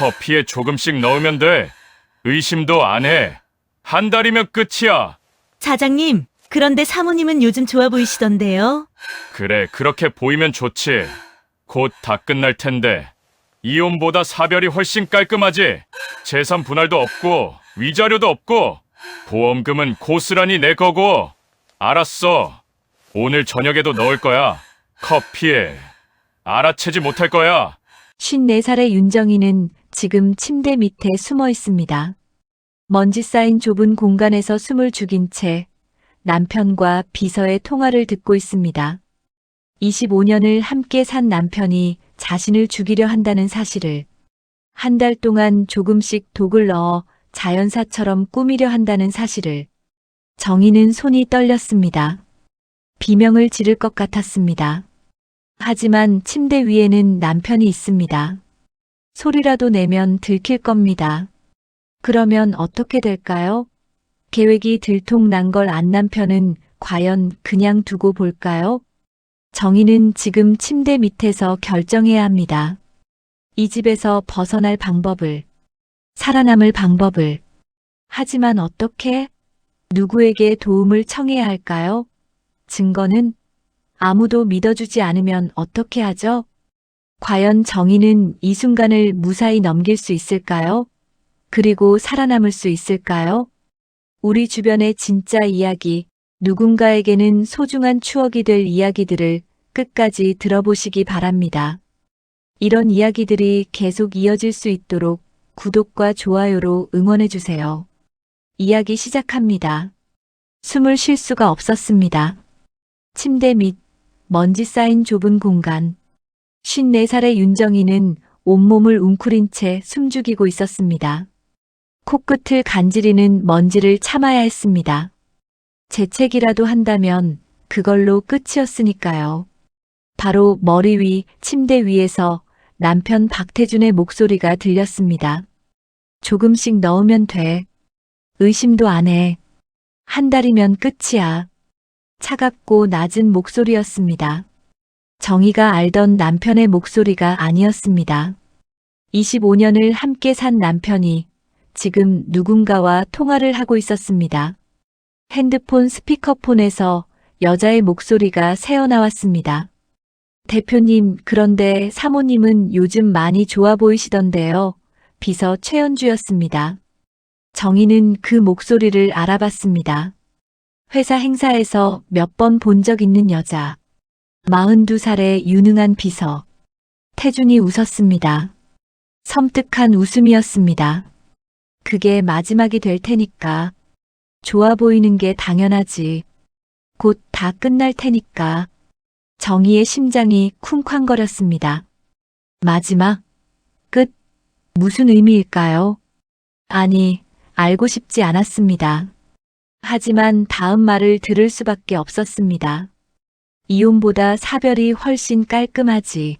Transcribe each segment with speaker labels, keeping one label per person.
Speaker 1: 커피에 조금씩 넣으면 돼. 의심도 안 해. 한 달이면 끝이야.
Speaker 2: 사장님, 그런데 사모님은 요즘 좋아 보이시던데요?
Speaker 1: 그래, 그렇게 보이면 좋지. 곧 다 끝날 텐데. 이혼보다 사별이 훨씬 깔끔하지. 재산 분할도 없고 위자료도 없고 보험금은 고스란히 내 거고. 알았어. 오늘 저녁에도 넣을 거야. 커피에. 알아채지 못할 거야.
Speaker 3: 54살의 윤정이는 지금 침대 밑에 숨어 있습니다. 먼지 쌓인 좁은 공간에서 숨을 죽인 채 남편과 비서의 통화를 듣고 있습니다. 25년을 함께 산 남편이 자신을 죽이려 한다는 사실을, 한 달 동안 조금씩 독을 넣어 자연사처럼 꾸미려 한다는 사실을, 정희는 손이 떨렸습니다. 비명을 지를 것 같았습니다. 하지만 침대 위에는 남편이 있습니다. 소리라도 내면 들킬 겁니다. 그러면 어떻게 될까요? 계획이 들통난 걸 안 남편은 과연 그냥 두고 볼까요? 정희는 지금 침대 밑에서 결정해야 합니다. 이 집에서 벗어날 방법을, 살아남을 방법을. 하지만 어떻게? 누구에게 도움을 청해야 할까요? 증거는? 아무도 믿어주지 않으면 어떻게 하죠? 과연 정희는 이 순간을 무사히 넘길 수 있을까요? 그리고 살아남을 수 있을까요? 우리 주변의 진짜 이야기, 누군가에게는 소중한 추억이 될 이야기들을 끝까지 들어보시기 바랍니다. 이런 이야기들이 계속 이어질 수 있도록 구독과 좋아요로 응원해주세요. 이야기 시작합니다. 숨을 쉴 수가 없었습니다. 침대 밑, 먼지 쌓인 좁은 공간. 54살의 윤정이는 온몸을 웅크린 채 숨죽이고 있었습니다. 코끝을 간지리는 먼지를 참아야 했습니다. 재채기라도 한다면 그걸로 끝이었으니까요. 바로 머리 위 침대 위에서 남편 박태준의 목소리가 들렸습니다. 조금씩 넣으면 돼. 의심도 안 해. 한 달이면 끝이야. 차갑고 낮은 목소리였습니다. 정희가 알던 남편의 목소리가 아니었습니다. 25년을 함께 산 남편이 지금 누군가와 통화를 하고 있었습니다. 핸드폰 스피커폰에서 여자의 목소리가 새어나왔습니다. 대표님, 그런데 사모님은 요즘 많이 좋아 보이시던데요. 비서 최연주였습니다. 정희는 그 목소리를 알아봤습니다. 회사 행사에서 몇 번 본 적 있는 여자. 42살의 유능한 비서. 태준이 웃었습니다. 섬뜩한 웃음이었습니다. 그게 마지막이 될 테니까. 좋아 보이는 게 당연하지. 곧 다 끝날 테니까. 정희의 심장이 쿵쾅거렸습니다. 마지막? 끝? 무슨 의미일까요? 아니, 알고 싶지 않았습니다. 하지만 다음 말을 들을 수밖에 없었습니다. 이혼보다 사별이 훨씬 깔끔하지.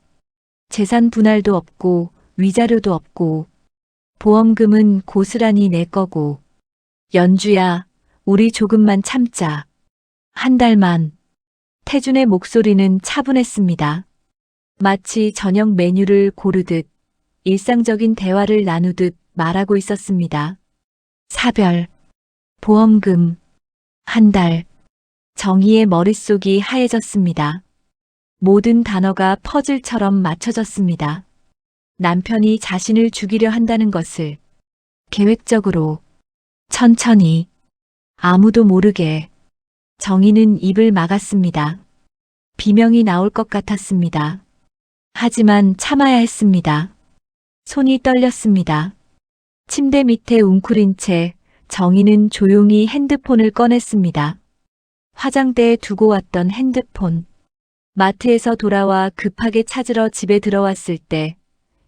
Speaker 3: 재산 분할도 없고 위자료도 없고 보험금은 고스란히 내 거고. 연주야, 우리 조금만 참자. 한 달만. 태준의 목소리는 차분했습니다. 마치 저녁 메뉴를 고르듯 일상적인 대화를 나누듯 말하고 있었습니다. 사별, 보험금, 한 달. 정희의 머릿속이 하얘졌습니다. 모든 단어가 퍼즐처럼 맞춰졌습니다. 남편이 자신을 죽이려 한다는 것을 계획적으로, 천천히, 아무도 모르게. 정희는 입을 막았습니다. 비명이 나올 것 같았습니다. 하지만 참아야 했습니다. 손이 떨렸습니다. 침대 밑에 웅크린 채 정희는 조용히 핸드폰을 꺼냈습니다. 화장대에 두고 왔던 핸드폰. 마트에서 돌아와 급하게 찾으러 집에 들어왔을 때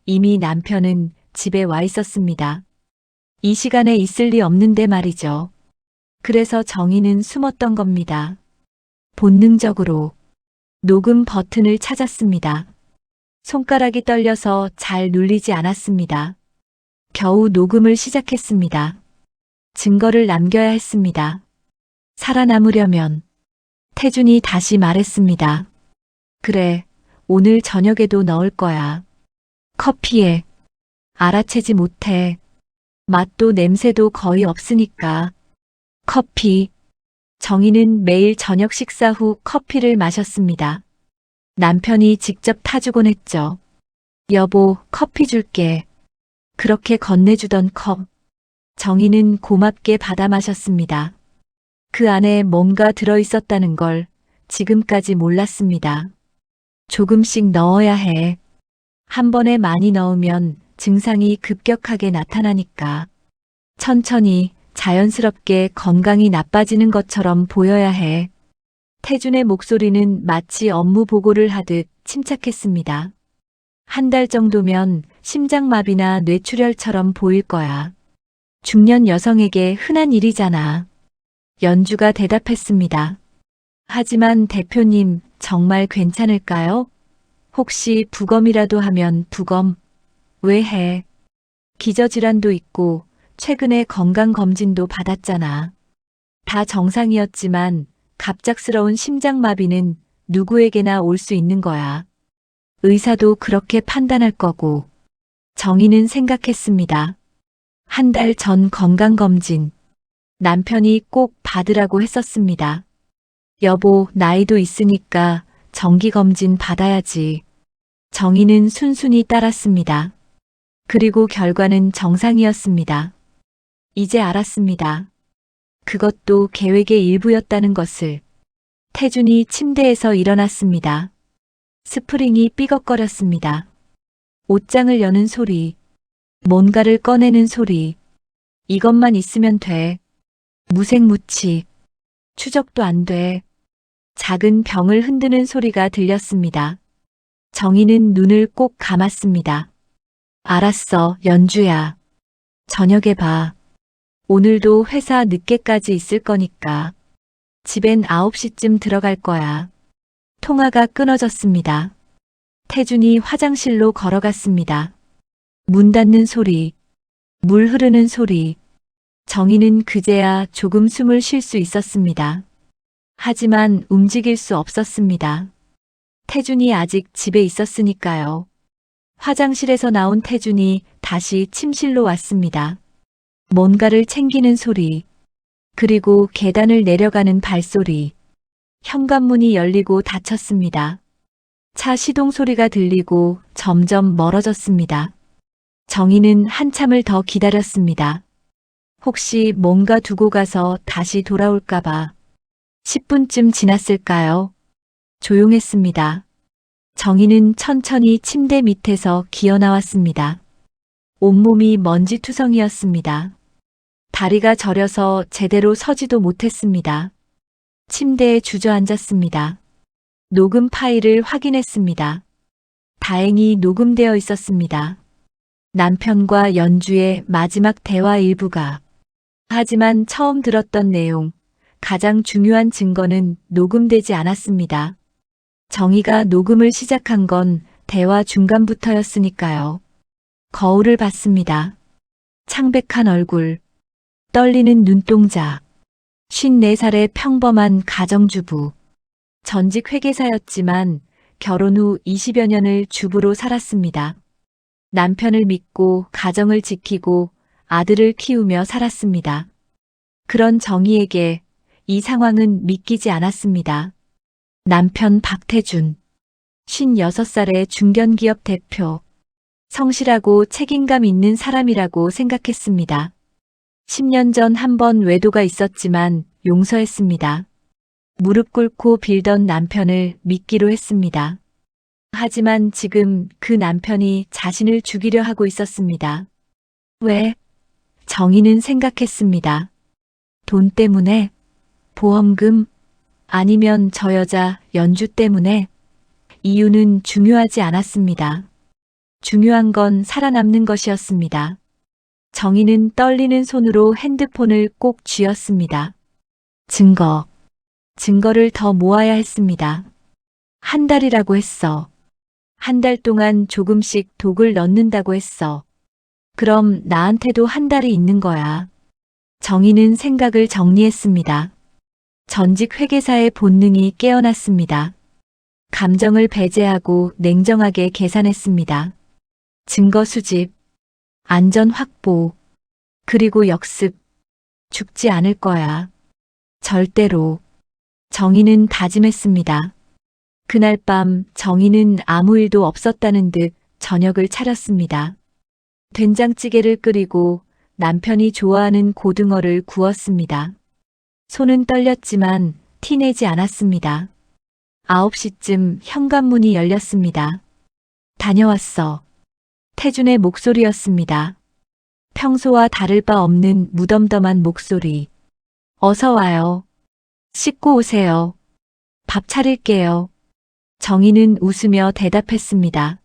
Speaker 3: 이미 남편은 집에 와 있었습니다. 이 시간에 있을 리 없는데 말이죠. 그래서 정희는 숨었던 겁니다. 본능적으로 녹음 버튼을 찾았습니다. 손가락이 떨려서 잘 눌리지 않았습니다. 겨우 녹음을 시작했습니다. 증거를 남겨야 했습니다. 살아남으려면. 태준이 다시 말했습니다. 그래, 오늘 저녁에도 넣을 거야. 커피에. 알아채지 못해. 맛도 냄새도 거의 없으니까. 커피. 정희는 매일 저녁 식사 후 커피를 마셨습니다. 남편이 직접 타주곤 했죠. 여보, 커피 줄게. 그렇게 건네주던 컵. 정희는 고맙게 받아 마셨습니다. 그 안에 뭔가 들어있었다는 걸 지금까지 몰랐습니다. 조금씩 넣어야 해. 한 번에 많이 넣으면 증상이 급격하게 나타나니까. 천천히 자연스럽게 건강이 나빠지는 것처럼 보여야 해. 태준의 목소리는 마치 업무 보고를 하듯 침착했습니다. 한 달 정도면 심장마비나 뇌출혈처럼 보일 거야. 중년 여성에게 흔한 일이잖아. 연주가 대답했습니다. 하지만 대표님, 정말 괜찮을까요? 혹시 부검이라도 하면 부검 왜 해? 기저질환도 있고 최근에 건강검진도 받았잖아. 다 정상이었지만 갑작스러운 심장마비는 누구에게나 올 수 있는 거야. 의사도 그렇게 판단할 거고. 정희는 생각했습니다. 한 달 전 건강검진. 남편이 꼭 받으라고 했었습니다. 여보, 나이도 있으니까 정기검진 받아야지. 정희는 순순히 따랐습니다. 그리고 결과는 정상이었습니다. 이제 알았습니다. 그것도 계획의 일부였다는 것을. 태준이 침대에서 일어났습니다. 스프링이 삐걱거렸습니다. 옷장을 여는 소리. 뭔가를 꺼내는 소리. 이것만 있으면 돼. 무색무취. 추적도 안 돼. 작은 병을 흔드는 소리가 들렸습니다. 정희는 눈을 꼭 감았습니다. 알았어, 연주야. 저녁에 봐. 오늘도 회사 늦게까지 있을 거니까. 집엔 9시쯤 들어갈 거야. 통화가 끊어졌습니다. 태준이 화장실로 걸어갔습니다. 문 닫는 소리, 물 흐르는 소리. 정희는 그제야 조금 숨을 쉴 수 있었습니다. 하지만 움직일 수 없었습니다. 태준이 아직 집에 있었으니까요. 화장실에서 나온 태준이 다시 침실로 왔습니다. 뭔가를 챙기는 소리, 그리고 계단을 내려가는 발소리. 현관문이 열리고 닫혔습니다. 차 시동 소리가 들리고 점점 멀어졌습니다. 정희는 한참을 더 기다렸습니다. 혹시 뭔가 두고 가서 다시 돌아올까봐. 10분쯤 지났을까요? 조용했습니다. 정희는 천천히 침대 밑에서 기어 나왔습니다. 온몸이 먼지투성이었습니다. 다리가 저려서 제대로 서지도 못했습니다. 침대에 주저앉았습니다. 녹음 파일을 확인했습니다. 다행히 녹음되어 있었습니다. 남편과 연주의 마지막 대화 일부가. 하지만 처음 들었던 내용, 가장 중요한 증거는 녹음되지 않았습니다. 정희가 녹음을 시작한 건 대화 중간부터였으니까요. 거울을 봤습니다. 창백한 얼굴, 떨리는 눈동자, 54살의 평범한 가정주부. 전직 회계사였지만 결혼 후 20여 년을 주부로 살았습니다. 남편을 믿고 가정을 지키고 아들을 키우며 살았습니다. 그런 정희에게 이 상황은 믿기지 않았습니다. 남편 박태준, 56살의 중견기업 대표, 성실하고 책임감 있는 사람이라고 생각했습니다. 10년 전 한 번 외도가 있었지만 용서했습니다. 무릎 꿇고 빌던 남편을 믿기로 했습니다. 하지만 지금 그 남편이 자신을 죽이려 하고 있었습니다. 왜? 정희는 생각했습니다. 돈 때문에? 보험금? 아니면 저 여자 연주 때문에? 이유는 중요하지 않았습니다. 중요한 건 살아남는 것이었습니다. 정희는 떨리는 손으로 핸드폰을 꼭 쥐었습니다. 증거를 더 모아야 했습니다. 한 달이라고 했어. 한 달 동안 조금씩 독을 넣는다고 했어. 그럼 나한테도 한 달이 있는 거야. 정희는 생각을 정리했습니다. 전직 회계사의 본능이 깨어났습니다. 감정을 배제하고 냉정하게 계산했습니다. 증거 수집, 안전 확보, 그리고 역습. 죽지 않을 거야. 절대로. 정희는 다짐했습니다. 그날 밤 정희는 아무 일도 없었다는 듯 저녁을 차렸습니다. 된장찌개를 끓이고 남편이 좋아하는 고등어를 구웠습니다. 손은 떨렸지만 티내지 않았습니다. 9시쯤 현관문이 열렸습니다. 다녀왔어. 태준의 목소리였습니다. 평소와 다를 바 없는 무덤덤한 목소리. 어서 와요. 씻고 오세요. 밥 차릴게요. 정희는 웃으며 대답했습니다.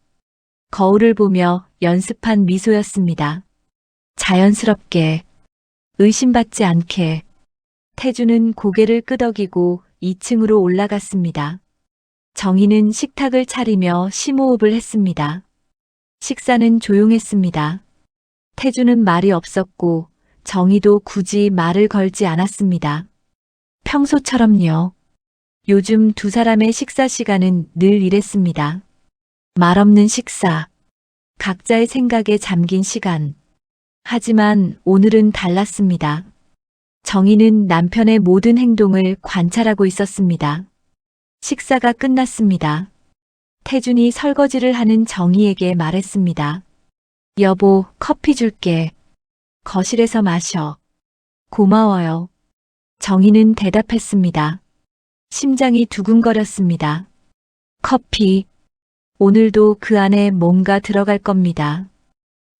Speaker 3: 거울을 보며 연습한 미소였습니다. 자연스럽게, 의심받지 않게. 태준은 고개를 끄덕이고 2층으로 올라갔습니다. 정희는 식탁을 차리며 심호흡을 했습니다. 식사는 조용했습니다. 태준은 말이 없었고 정희도 굳이 말을 걸지 않았습니다. 평소처럼요. 요즘 두 사람의 식사 시간은 늘 이랬습니다. 말 없는 식사. 각자의 생각에 잠긴 시간. 하지만 오늘은 달랐습니다. 정희는 남편의 모든 행동을 관찰하고 있었습니다. 식사가 끝났습니다. 태준이 설거지를 하는 정희에게 말했습니다. 여보, 커피 줄게. 거실에서 마셔. 고마워요. 정희는 대답했습니다. 심장이 두근거렸습니다. 커피. 오늘도 그 안에 뭔가 들어갈 겁니다.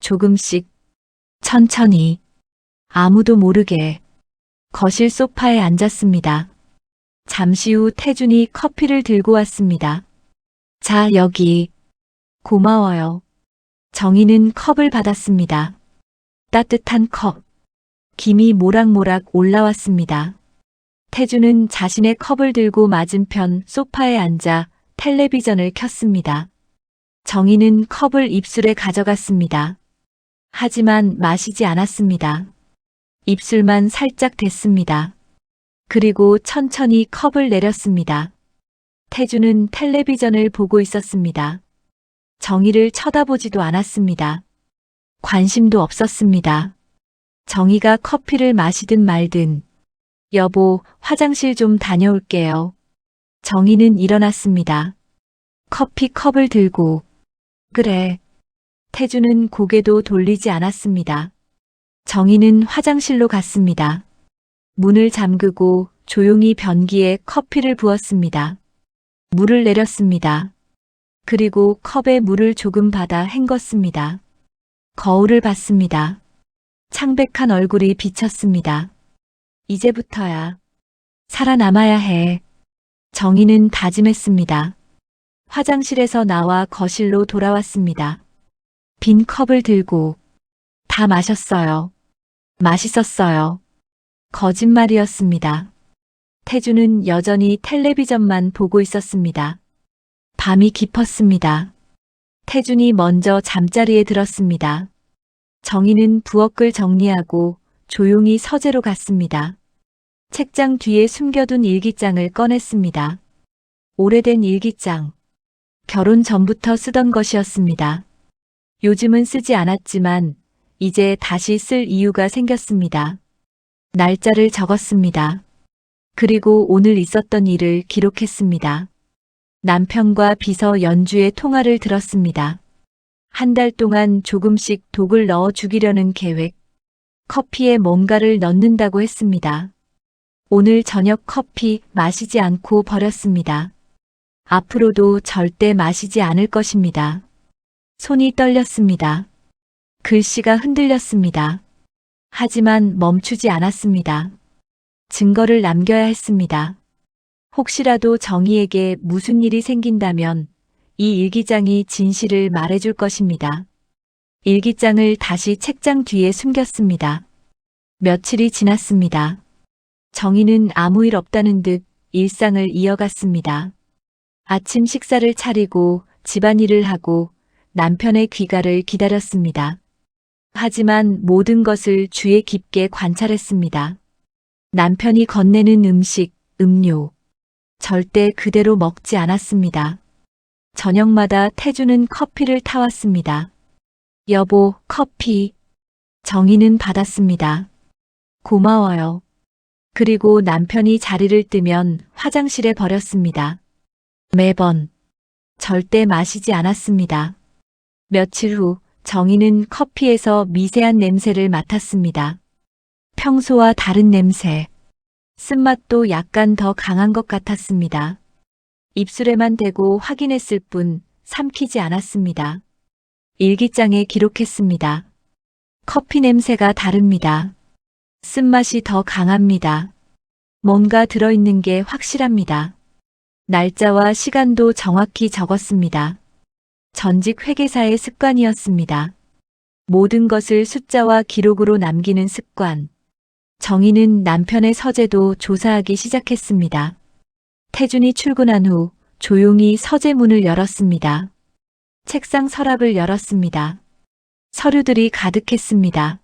Speaker 3: 조금씩, 천천히, 아무도 모르게. 거실 소파에 앉았습니다. 잠시 후 태준이 커피를 들고 왔습니다. 자, 여기. 고마워요. 정희는 컵을 받았습니다. 따뜻한 컵. 김이 모락모락 올라왔습니다. 태준은 자신의 컵을 들고 맞은편 소파에 앉아 텔레비전을 켰습니다. 정희는 컵을 입술에 가져갔습니다. 하지만 마시지 않았습니다. 입술만 살짝 댔습니다. 그리고 천천히 컵을 내렸습니다. 태준은 텔레비전을 보고 있었습니다. 정희를 쳐다보지도 않았습니다. 관심도 없었습니다. 정희가 커피를 마시든 말든. 여보, 화장실 좀 다녀올게요. 정희는 일어났습니다. 커피 컵을 들고. 그래. 태준은 고개도 돌리지 않았습니다. 정희는 화장실로 갔습니다. 문을 잠그고 조용히 변기에 커피를 부었습니다. 물을 내렸습니다. 그리고 컵에 물을 조금 받아 헹궜습니다. 거울을 봤습니다. 창백한 얼굴이 비쳤습니다. 이제부터야. 살아남아야 해. 정희는 다짐했습니다. 화장실에서 나와 거실로 돌아왔습니다. 빈 컵을 들고. 다 마셨어요. 맛있었어요. 거짓말이었습니다. 태준은 여전히 텔레비전만 보고 있었습니다. 밤이 깊었습니다. 태준이 먼저 잠자리에 들었습니다. 정희는 부엌을 정리하고 조용히 서재로 갔습니다. 책장 뒤에 숨겨둔 일기장을 꺼냈습니다. 오래된 일기장. 결혼 전부터 쓰던 것이었습니다. 요즘은 쓰지 않았지만 이제 다시 쓸 이유가 생겼습니다. 날짜를 적었습니다. 그리고 오늘 있었던 일을 기록했습니다. 남편과 비서 연주의 통화를 들었습니다. 한 달 동안 조금씩 독을 넣어 죽이려는 계획. 커피에 뭔가를 넣는다고 했습니다. 오늘 저녁 커피 마시지 않고 버렸습니다. 앞으로도 절대 마시지 않을 것입니다. 손이 떨렸습니다. 글씨가 흔들렸습니다. 하지만 멈추지 않았습니다. 증거를 남겨야 했습니다. 혹시라도 정희에게 무슨 일이 생긴다면 이 일기장이 진실을 말해줄 것입니다. 일기장을 다시 책장 뒤에 숨겼습니다. 며칠이 지났습니다. 정희는 아무 일 없다는 듯 일상을 이어갔습니다. 아침 식사를 차리고 집안일을 하고 남편의 귀가를 기다렸습니다. 하지만 모든 것을 주의 깊게 관찰했습니다. 남편이 건네는 음식, 음료. 절대 그대로 먹지 않았습니다. 저녁마다 태준은 커피를 타왔습니다. 여보, 커피. 정희는 받았습니다. 고마워요. 그리고 남편이 자리를 뜨면 화장실에 버렸습니다. 매번 절대 마시지 않았습니다. 며칠 후 정희는 커피에서 미세한 냄새를 맡았습니다. 평소와 다른 냄새. 쓴맛도 약간 더 강한 것 같았습니다. 입술에만 대고 확인했을 뿐 삼키지 않았습니다. 일기장에 기록했습니다. 커피 냄새가 다릅니다. 쓴맛이 더 강합니다. 뭔가 들어있는 게 확실합니다. 날짜와 시간도 정확히 적었습니다. 전직 회계사의 습관이었습니다. 모든 것을 숫자와 기록으로 남기는 습관. 정희는 남편의 서재도 조사하기 시작했습니다. 태준이 출근한 후 조용히 서재 문을 열었습니다. 책상 서랍을 열었습니다. 서류들이 가득했습니다.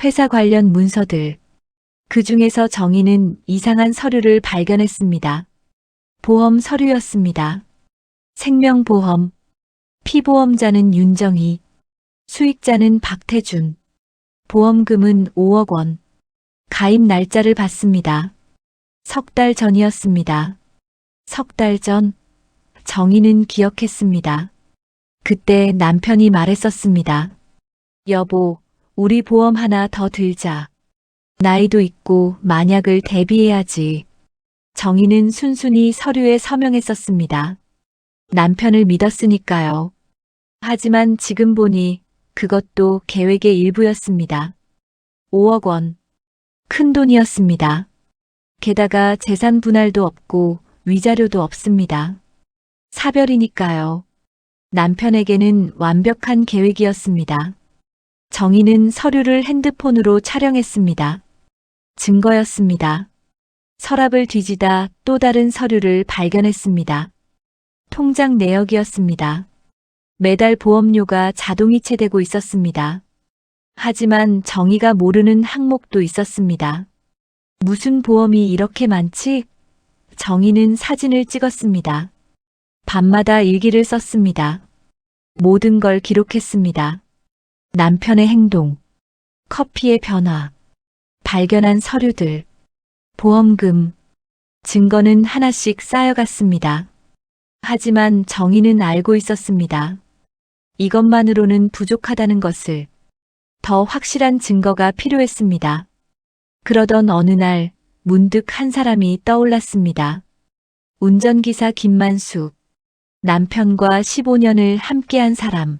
Speaker 3: 회사 관련 문서들. 그 중에서 정희는 이상한 서류를 발견했습니다. 보험 서류였습니다. 생명보험. 피보험자는 윤정희. 수익자는 박태준. 보험금은 5억 원. 가입 날짜를 봤습니다. 석 달 전이었습니다. 석 달 전. 정희는 기억했습니다. 그때 남편이 말했었습니다. 여보, 우리 보험 하나 더 들자. 나이도 있고 만약을 대비해야지. 정희는 순순히 서류에 서명했었습니다. 남편을 믿었으니까요. 하지만 지금 보니 그것도 계획의 일부였습니다. 5억 원. 큰 돈이었습니다. 게다가 재산 분할도 없고 위자료도 없습니다. 사별이니까요. 남편에게는 완벽한 계획이었습니다. 정희는 서류를 핸드폰으로 촬영했습니다. 증거였습니다. 서랍을 뒤지다 또 다른 서류를 발견했습니다. 통장 내역이었습니다. 매달 보험료가 자동이체되고 있었습니다. 하지만 정희가 모르는 항목도 있었습니다. 무슨 보험이 이렇게 많지? 정희는 사진을 찍었습니다. 밤마다 일기를 썼습니다. 모든 걸 기록했습니다. 남편의 행동, 커피의 변화, 발견한 서류들, 보험금, 증거는 하나씩 쌓여갔습니다. 하지만 정희는 알고 있었습니다. 이것만으로는 부족하다는 것을. 더 확실한 증거가 필요했습니다. 그러던 어느 날 문득 한 사람이 떠올랐습니다. 운전기사 김만숙. 남편과 15년을 함께한 사람.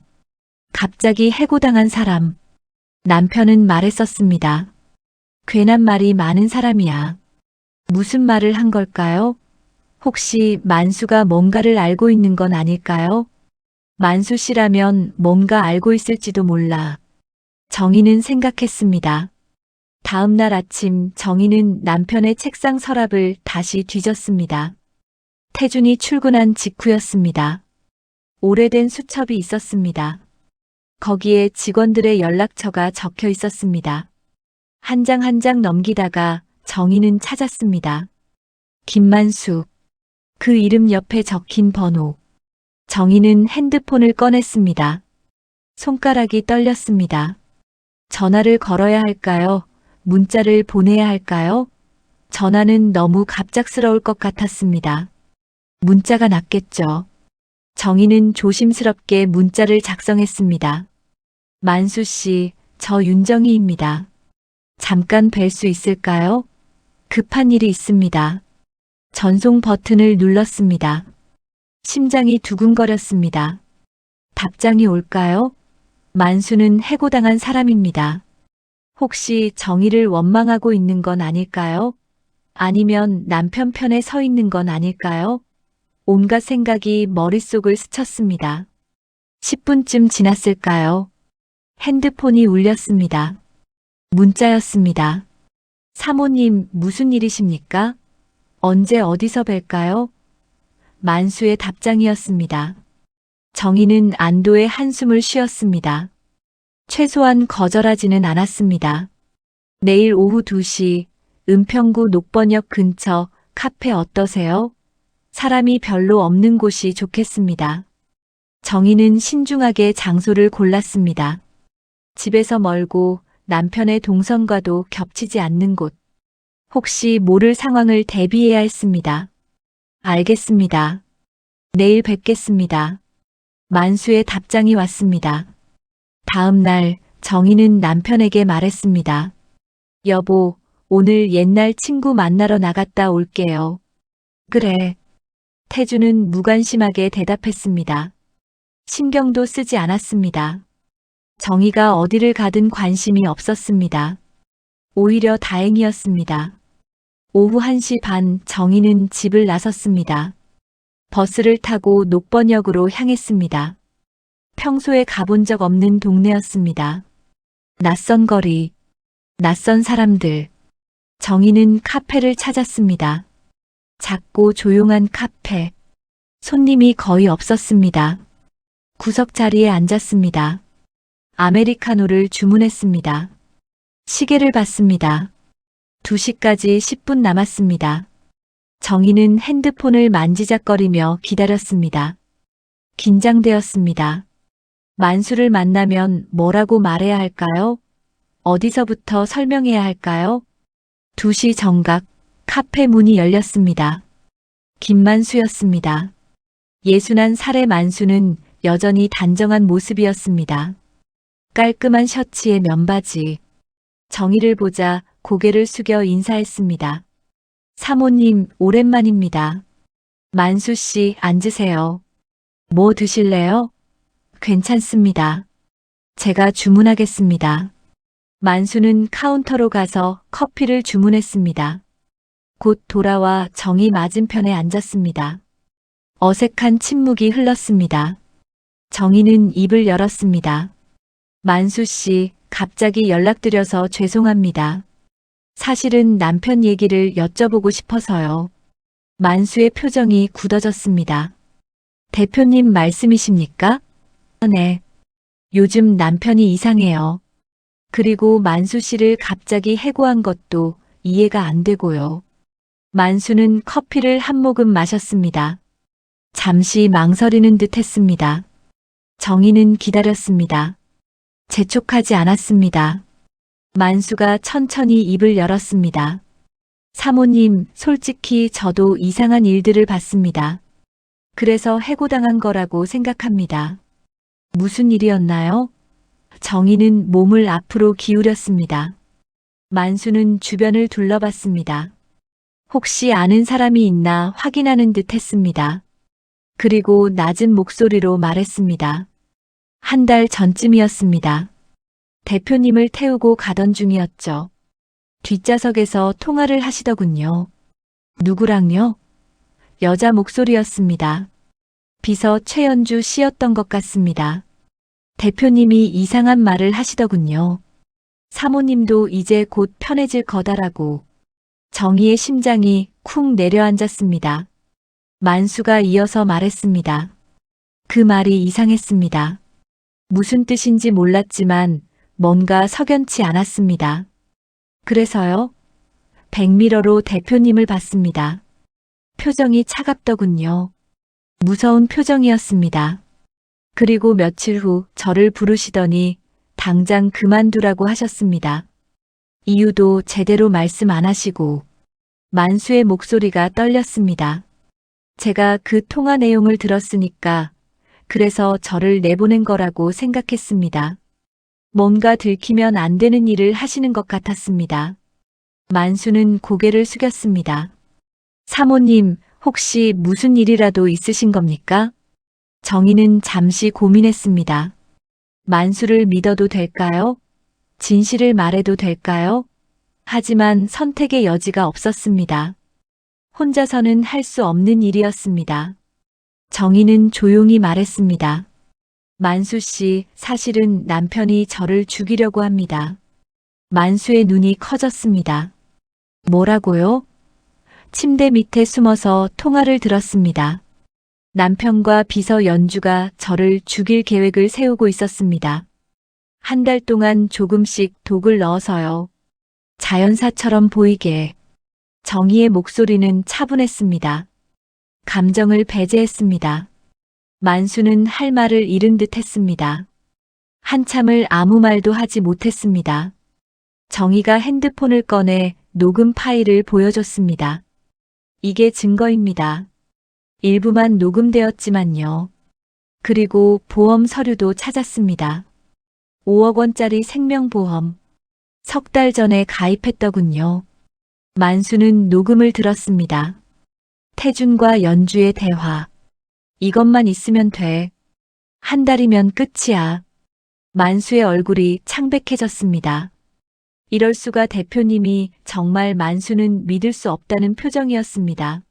Speaker 3: 갑자기 해고당한 사람. 남편은 말했었습니다. 괜한 말이 많은 사람이야. 무슨 말을 한 걸까요? 혹시 만수가 뭔가를 알고 있는 건 아닐까요? 만수 씨라면 뭔가 알고 있을지도 몰라. 정희는 생각했습니다. 다음 날 아침 정희는 남편의 책상 서랍을 다시 뒤졌습니다. 태준이 출근한 직후였습니다. 오래된 수첩이 있었습니다. 거기에 직원들의 연락처가 적혀 있었습니다. 한 장 한 장 넘기다가 정희는 찾았습니다. 김만숙. 그 이름 옆에 적힌 번호. 정희는 핸드폰을 꺼냈습니다. 손가락이 떨렸습니다. 전화를 걸어야 할까요? 문자를 보내야 할까요? 전화는 너무 갑작스러울 것 같았습니다. 문자가 낫겠죠. 정희는 조심스럽게 문자를 작성했습니다. 만수 씨, 저 윤정희입니다. 잠깐 뵐 수 있을까요? 급한 일이 있습니다. 전송 버튼을 눌렀습니다. 심장이 두근거렸습니다. 답장이 올까요? 만수는 해고당한 사람입니다. 혹시 정희를 원망하고 있는 건 아닐까요? 아니면 남편 편에 서 있는 건 아닐까요? 온갖 생각이 머릿속을 스쳤습니다. 10분쯤 지났을까요? 핸드폰이 울렸습니다. 문자였습니다. 사모님, 무슨 일이십니까? 언제 어디서 뵐까요? 만수의 답장이었습니다. 정희는 안도의 한숨을 쉬었습니다. 최소한 거절하지는 않았습니다. 내일 오후 2시 은평구 녹번역 근처 카페 어떠세요? 사람이 별로 없는 곳이 좋겠습니다. 정희는 신중하게 장소를 골랐습니다. 집에서 멀고 남편의 동선과도 겹치지 않는 곳. 혹시 모를 상황을 대비해야 했습니다. 알겠습니다. 내일 뵙겠습니다. 만수의 답장이 왔습니다. 다음 날 정희는 남편에게 말했습니다. 여보, 오늘 옛날 친구 만나러 나갔다 올게요. 그래. 태주는 무관심하게 대답했습니다. 신경도 쓰지 않았습니다. 정희가 어디를 가든 관심이 없었습니다. 오히려 다행이었습니다. 오후 1시 반 정희는 집을 나섰습니다. 버스를 타고 녹번역으로 향했습니다. 평소에 가본 적 없는 동네였습니다. 낯선 거리, 낯선 사람들. 정희는 카페를 찾았습니다. 작고 조용한 카페. 손님이 거의 없었습니다. 구석 자리에 앉았습니다. 아메리카노를 주문했습니다. 시계를 봤습니다. 2시까지 10분 남았습니다. 정희는 핸드폰을 만지작거리며 기다렸습니다. 긴장되었습니다. 만수를 만나면 뭐라고 말해야 할까요? 어디서부터 설명해야 할까요? 2시 정각, 카페 문이 열렸습니다. 김만수였습니다. 예순한 살의 만수는 여전히 단정한 모습이었습니다. 깔끔한 셔츠에 면바지. 정희를 보자 고개를 숙여 인사했습니다. 사모님, 오랜만입니다. 만수 씨, 앉으세요. 뭐 드실래요? 괜찮습니다. 제가 주문하겠습니다. 만수는 카운터로 가서 커피를 주문했습니다. 곧 돌아와 정희 맞은편에 앉았습니다. 어색한 침묵이 흘렀습니다. 정희는 입을 열었습니다. 만수 씨, 갑자기 연락드려서 죄송합니다. 사실은 남편 얘기를 여쭤보고 싶어서요. 만수의 표정이 굳어졌습니다. 대표님 말씀이십니까? 네. 요즘 남편이 이상해요. 그리고 만수 씨를 갑자기 해고한 것도 이해가 안 되고요. 만수는 커피를 한 모금 마셨습니다. 잠시 망설이는 듯 했습니다. 정희는 기다렸습니다. 재촉하지 않았습니다. 만수가 천천히 입을 열었습니다. 사모님, 솔직히 저도 이상한 일들을 봤습니다. 그래서 해고당한 거라고 생각합니다. 무슨 일이었나요? 정희는 몸을 앞으로 기울였습니다. 만수는 주변을 둘러봤습니다. 혹시 아는 사람이 있나 확인하는 듯 했습니다. 그리고 낮은 목소리로 말했습니다. 1달 전쯤이었습니다. 대표님을 태우고 가던 중이었죠. 뒷좌석에서 통화를 하시더군요. 누구랑요? 여자 목소리였습니다. 비서 최연주 씨였던 것 같습니다. 대표님이 이상한 말을 하시더군요. 사모님도 이제 곧 편해질 거다라고. 정희의 심장이 쿵 내려앉았습니다. 만수가 이어서 말했습니다. 그 말이 이상했습니다. 무슨 뜻인지 몰랐지만 뭔가 석연치 않았습니다. 그래서요? 백미러로 대표님을 봤습니다. 표정이 차갑더군요. 무서운 표정이었습니다. 그리고 며칠 후 저를 부르시더니 당장 그만두라고 하셨습니다. 이유도 제대로 말씀 안 하시고. 만수의 목소리가 떨렸습니다. 제가 그 통화 내용을 들었으니까 그래서 저를 내보낸 거라고 생각했습니다. 뭔가 들키면 안 되는 일을 하시는 것 같았습니다. 만수는 고개를 숙였습니다. 사모님, 혹시 무슨 일이라도 있으신 겁니까? 정희는 잠시 고민했습니다. 만수를 믿어도 될까요? 진실을 말해도 될까요? 하지만 선택의 여지가 없었습니다. 혼자서는 할 수 없는 일이었습니다. 정희는 조용히 말했습니다. 만수 씨, 사실은 남편이 저를 죽이려고 합니다. 만수의 눈이 커졌습니다. 뭐라고요? 침대 밑에 숨어서 통화를 들었습니다. 남편과 비서 연주가 저를 죽일 계획을 세우고 있었습니다. 1달 동안 조금씩 독을 넣어서요. 자연사처럼 보이게. 정희의 목소리는 차분했습니다. 감정을 배제했습니다. 만수는 할 말을 잃은 듯 했습니다. 한참을 아무 말도 하지 못했습니다. 정희가 핸드폰을 꺼내 녹음 파일을 보여줬습니다. 이게 증거입니다. 일부만 녹음되었지만요. 그리고 보험 서류도 찾았습니다. 5억 원짜리 생명보험. 석 달 전에 가입했더군요. 만수는 녹음을 들었습니다. 태준과 연주의 대화. 이것만 있으면 돼. 한 달이면 끝이야. 만수의 얼굴이 창백해졌습니다. 이럴 수가. 대표님이 정말 만수는 믿을 수 없다는 표정이었습니다.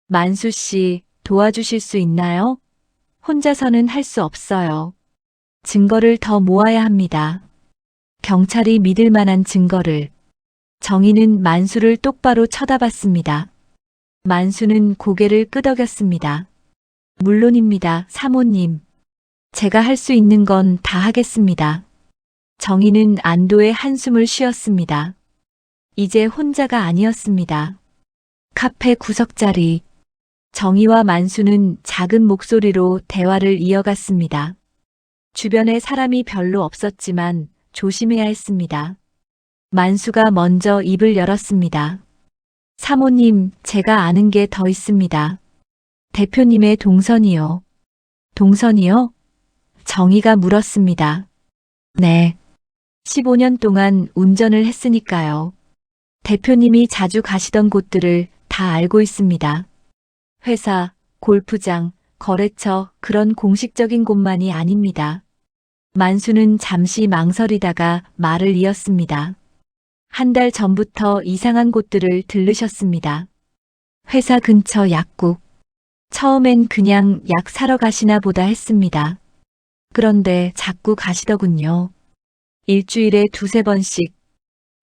Speaker 3: 만수 씨, 도와주실 수 있나요? 혼자서는 할 수 없어요. 증거를 더 모아야 합니다. 경찰이 믿을 만한 증거를. 정희는 만수를 똑바로 쳐다봤습니다. 만수는 고개를 끄덕였습니다. 물론입니다, 사모님. 제가 할 수 있는 건 다 하겠습니다. 정희는 안도의 한숨을 쉬었습니다. 이제 혼자가 아니었습니다. 카페 구석자리. 정희와 만수는 작은 목소리로 대화를 이어갔습니다. 주변에 사람이 별로 없었지만 조심해야 했습니다. 만수가 먼저 입을 열었습니다. 사모님, 제가 아는 게 더 있습니다. 대표님의 동선이요. 동선이요? 정희가 물었습니다. 네. 15년 동안 운전을 했으니까요. 대표님이 자주 가시던 곳들을 다 알고 있습니다. 회사, 골프장, 거래처, 그런 공식적인 곳만이 아닙니다. 만수는 잠시 망설이다가 말을 이었습니다. 한 달 전부터 이상한 곳들을 들르셨습니다. 회사 근처 약국. 처음엔 그냥 약 사러 가시나 보다 했습니다. 그런데 자꾸 가시더군요. 일주일에 2~3번씩.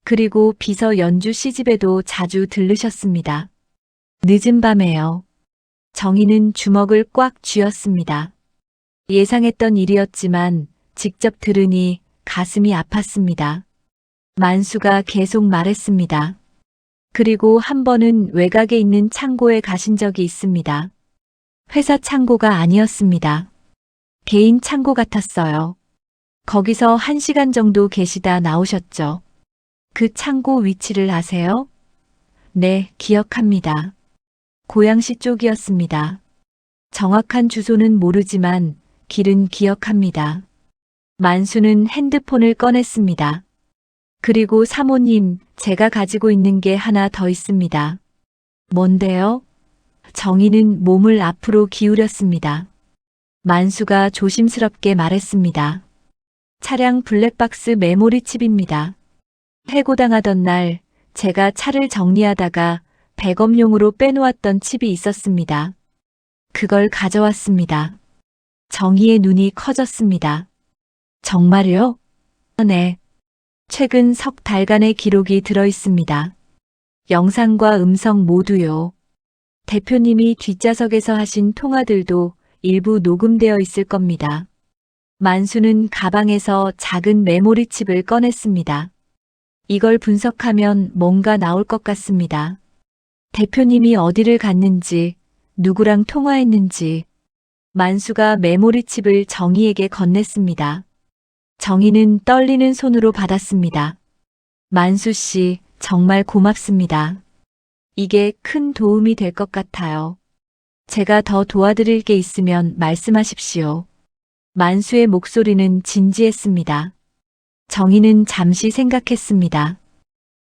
Speaker 3: 그리고 비서 연주 씨 집에도 자주 들르셨습니다. 늦은 밤에요. 정희는 주먹을 꽉 쥐었습니다. 예상했던 일이었지만 직접 들으니 가슴이 아팠습니다. 만수가 계속 말했습니다. 그리고 한 번은 외곽에 있는 창고에 가신 적이 있습니다. 회사 창고가 아니었습니다. 개인 창고 같았어요. 거기서 1시간 정도 계시다 나오셨죠. 그 창고 위치를 아세요? 네, 기억합니다. 고양시 쪽이었습니다. 정확한 주소는 모르지만 길은 기억합니다. 만수는 핸드폰을 꺼냈습니다. 그리고 사모님, 제가 가지고 있는 게 하나 더 있습니다. 뭔데요? 정희는 몸을 앞으로 기울였습니다. 만수가 조심스럽게 말했습니다. 차량 블랙박스 메모리 칩입니다. 해고당하던 날 제가 차를 정리하다가 백업용으로 빼놓았던 칩이 있었습니다. 그걸 가져왔습니다. 정희의 눈이 커졌습니다. 정말요? 네. 최근 석 달간의 기록이 들어있습니다. 영상과 음성 모두요. 대표님이 뒷좌석에서 하신 통화들도 일부 녹음되어 있을 겁니다. 만수는 가방에서 작은 메모리 칩을 꺼냈습니다. 이걸 분석하면 뭔가 나올 것 같습니다. 대표님이 어디를 갔는지, 누구랑 통화했는지. 만수가 메모리 칩을 정희에게 건넸습니다. 정희는 떨리는 손으로 받았습니다. 만수 씨, 정말 고맙습니다. 이게 큰 도움이 될 것 같아요. 제가 더 도와드릴 게 있으면 말씀하십시오. 만수의 목소리는 진지했습니다. 정희는 잠시 생각했습니다.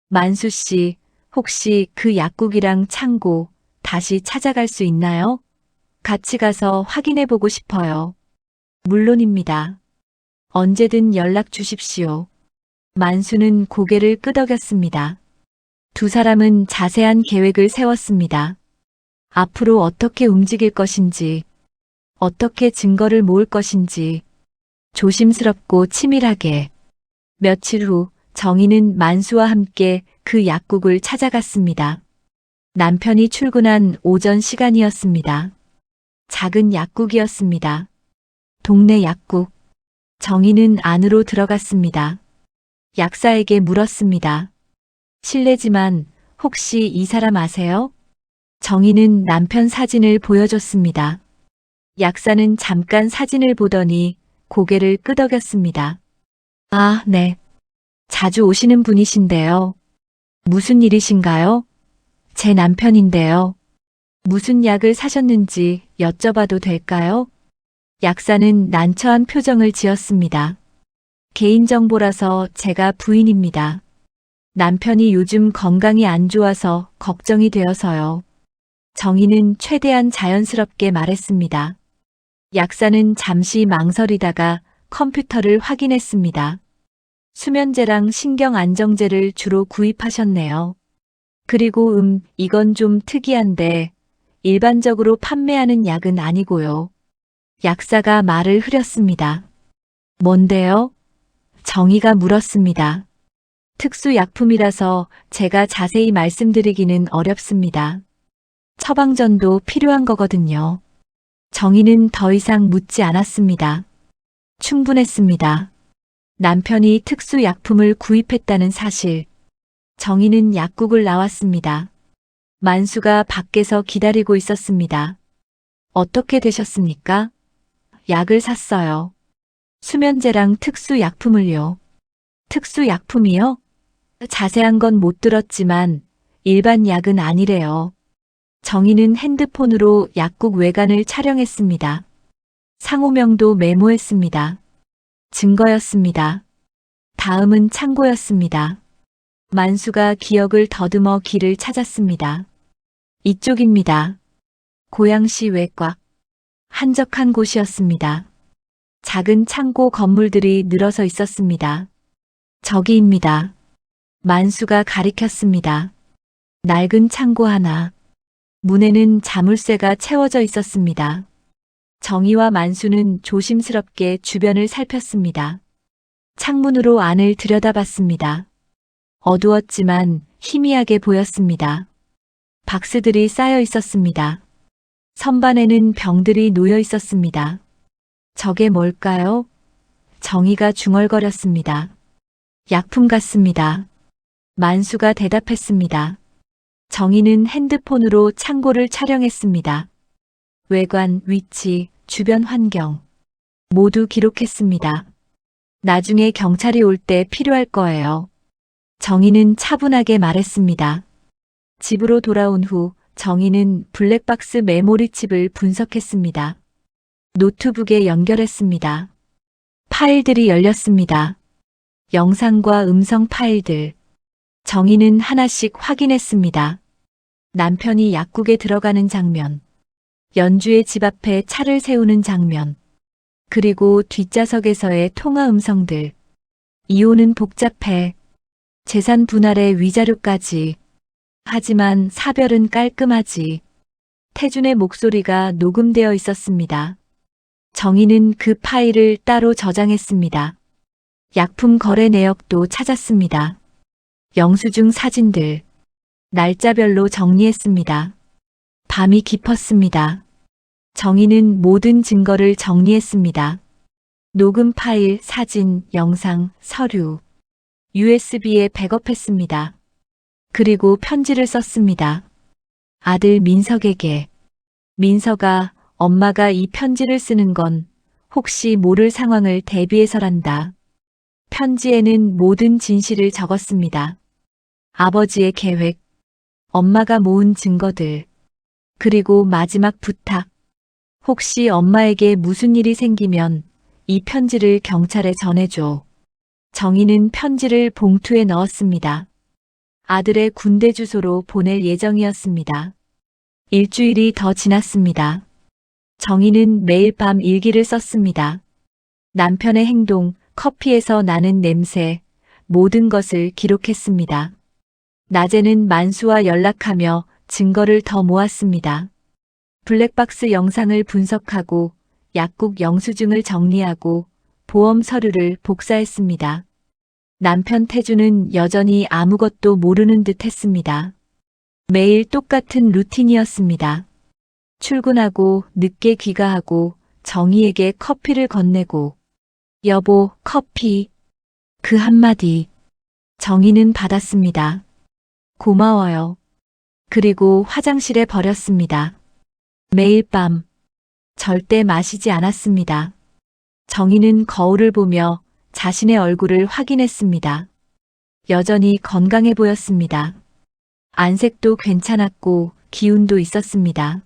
Speaker 3: 만수 씨, 혹시 그 약국이랑 창고 다시 찾아갈 수 있나요? 같이 가서 확인해 보고 싶어요. 물론입니다. 언제든 연락 주십시오. 만수는 고개를 끄덕였습니다. 두 사람은 자세한 계획을 세웠습니다. 앞으로 어떻게 움직일 것인지, 어떻게 증거를 모을 것인지, 조심스럽고 치밀하게. 며칠 후 정희는 만수와 함께 그 약국을 찾아갔습니다. 남편이 출근한 오전 시간이었습니다. 작은 약국이었습니다. 동네 약국. 정희는 안으로 들어갔습니다. 약사에게 물었습니다. 실례지만 혹시 이 사람 아세요? 정희는 남편 사진을 보여줬습니다. 약사는 잠깐 사진을 보더니 고개를 끄덕였습니다. 아, 네. 자주 오시는 분이신데요. 무슨 일이신가요? 제 남편인데요. 무슨 약을 사셨는지 여쭤봐도 될까요? 약사는 난처한 표정을 지었습니다. 개인정보라서 제가 부인입니다. 남편이 요즘 건강이 안 좋아서 걱정이 되어서요. 정희는 최대한 자연스럽게 말했습니다. 약사는 잠시 망설이다가 컴퓨터를 확인했습니다. 수면제랑 신경안정제를 주로 구입하셨네요. 그리고 이건 좀 특이한데 일반적으로 판매하는 약은 아니고요. 약사가 말을 흐렸습니다. 뭔데요? 정희가 물었습니다. 특수약품이라서 제가 자세히 말씀드리기는 어렵습니다. 처방전도 필요한 거거든요. 정희는 더 이상 묻지 않았습니다. 충분했습니다. 남편이 특수약품을 구입했다는 사실. 정희는 약국을 나왔습니다. 만수가 밖에서 기다리고 있었습니다. 어떻게 되셨습니까? 약을 샀어요. 수면제랑 특수약품을요. 특수약품이요? 자세한 건 못 들었지만 일반 약은 아니래요. 정희는 핸드폰으로 약국 외관을 촬영했습니다. 상호명도 메모했습니다. 증거였습니다. 다음은 창고였습니다. 만수가 기억을 더듬어 길을 찾았습니다. 이쪽입니다. 고양시 외곽. 한적한 곳이었습니다. 작은 창고 건물들이 늘어서 있었습니다. 저기입니다. 만수가 가리켰습니다. 낡은 창고 하나. 문에는 자물쇠가 채워져 있었습니다. 정희와 만수는 조심스럽게 주변을 살폈습니다. 창문으로 안을 들여다봤습니다. 어두웠지만 희미하게 보였습니다. 박스들이 쌓여 있었습니다. 선반에는 병들이 놓여 있었습니다. 저게 뭘까요? 정희가 중얼거렸습니다. 약품 같습니다. 만수가 대답했습니다. 정희는 핸드폰으로 창고를 촬영했습니다. 외관, 위치, 주변 환경 모두 기록했습니다. 나중에 경찰이 올 때 필요할 거예요. 정희는 차분하게 말했습니다. 집으로 돌아온 후 정희는 블랙박스 메모리 칩을 분석했습니다. 노트북에 연결했습니다. 파일들이 열렸습니다. 영상과 음성 파일들. 정희는 하나씩 확인했습니다. 남편이 약국에 들어가는 장면, 연주의 집 앞에 차를 세우는 장면, 그리고 뒷좌석에서의 통화 음성들. 이혼은 복잡해. 재산 분할의 위자료까지. 하지만 사별은 깔끔하지. 태준의 목소리가 녹음되어 있었습니다. 정희는 그 파일을 따로 저장했습니다. 약품 거래 내역도 찾았습니다. 영수증 사진들. 날짜별로 정리했습니다. 밤이 깊었습니다. 정희는 모든 증거를 정리했습니다. 녹음 파일, 사진, 영상, 서류. USB에 백업했습니다. 그리고 편지를 썼습니다. 아들 민석에게. 민석아, 엄마가 이 편지를 쓰는 건 혹시 모를 상황을 대비해서란다. 편지에는 모든 진실을 적었습니다. 아버지의 계획, 엄마가 모은 증거들, 그리고 마지막 부탁. 혹시 엄마에게 무슨 일이 생기면 이 편지를 경찰에 전해줘. 정희는 편지를 봉투에 넣었습니다. 아들의 군대 주소로 보낼 예정이었습니다. 일주일이 더 지났습니다. 정희는 매일 밤 일기를 썼습니다. 남편의 행동, 커피에서 나는 냄새, 모든 것을 기록했습니다. 낮에는 만수와 연락하며 증거를 더 모았습니다. 블랙박스 영상을 분석하고 약국 영수증을 정리하고 보험 서류를 복사했습니다. 남편 태주는 여전히 아무것도 모르는 듯 했습니다. 매일 똑같은 루틴이었습니다. 출근하고 늦게 귀가하고 정희에게 커피를 건네고 여보, 커피. 그 한마디. 정희는 받았습니다. 고마워요. 그리고 화장실에 버렸습니다. 매일 밤 절대 마시지 않았습니다. 정희는 거울을 보며 자신의 얼굴을 확인했습니다. 여전히 건강해 보였습니다. 안색도 괜찮았고 기운도 있었습니다.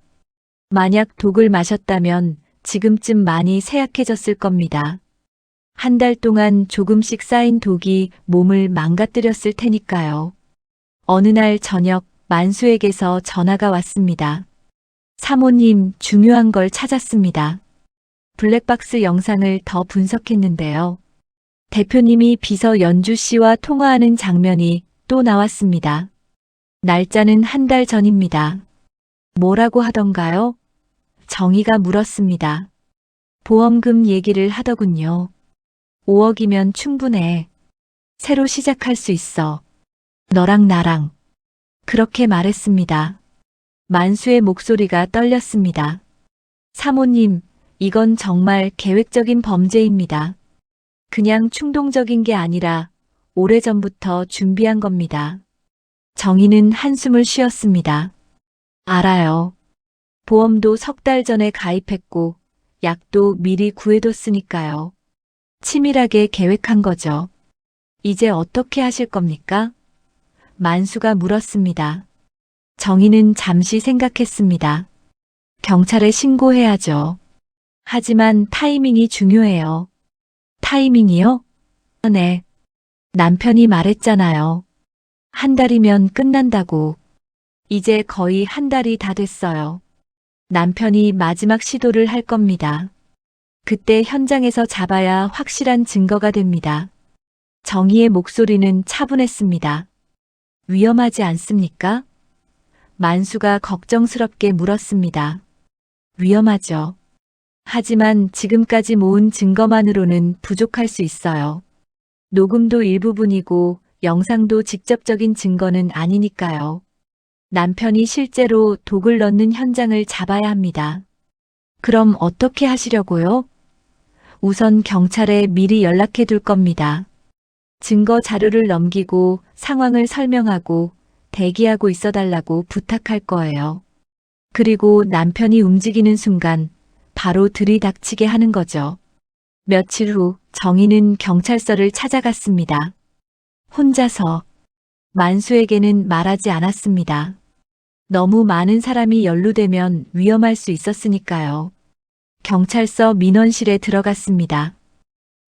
Speaker 3: 만약 독을 마셨다면 지금쯤 많이 쇠약해졌을 겁니다. 한 달 동안 조금씩 쌓인 독이 몸을 망가뜨렸을 테니까요. 어느 날 저녁 만수에게서 전화가 왔습니다. 사모님, 중요한 걸 찾았습니다. 블랙박스 영상을 더 분석했는데요. 대표님이 비서 연주 씨와 통화하는 장면이 또 나왔습니다. 날짜는 한 달 전입니다. 뭐라고 하던가요? 정희가 물었습니다. 보험금 얘기를 하더군요. 5억이면 충분해. 새로 시작할 수 있어. 너랑 나랑. 그렇게 말했습니다. 만수의 목소리가 떨렸습니다. 사모님, 이건 정말 계획적인 범죄입니다. 그냥 충동적인 게 아니라 오래전부터 준비한 겁니다. 정희는 한숨을 쉬었습니다. 알아요. 보험도 3달 전에 가입했고 약도 미리 구해뒀으니까요. 치밀하게 계획한 거죠. 이제 어떻게 하실 겁니까? 만수가 물었습니다. 정희는 잠시 생각했습니다. 경찰에 신고해야죠. 하지만 타이밍이 중요해요. 타이밍이요? 네. 남편이 말했잖아요. 한 달이면 끝난다고. 이제 거의 한 달이 다 됐어요. 남편이 마지막 시도를 할 겁니다. 그때 현장에서 잡아야 확실한 증거가 됩니다. 정희의 목소리는 차분했습니다. 위험하지 않습니까? 만수가 걱정스럽게 물었습니다. 위험하죠. 하지만 지금까지 모은 증거만으로는 부족할 수 있어요. 녹음도 일부분이고 영상도 직접적인 증거는 아니니까요. 남편이 실제로 독을 넣는 현장을 잡아야 합니다. 그럼 어떻게 하시려고요? 우선 경찰에 미리 연락해 둘 겁니다. 증거 자료를 넘기고 상황을 설명하고 대기하고 있어달라고 부탁할 거예요. 그리고 남편이 움직이는 순간 바로 들이닥치게 하는 거죠. 며칠 후 정희는 경찰서를 찾아갔습니다. 혼자서. 만수에게는 말하지 않았습니다. 너무 많은 사람이 연루되면 위험할 수 있었으니까요. 경찰서 민원실에 들어갔습니다.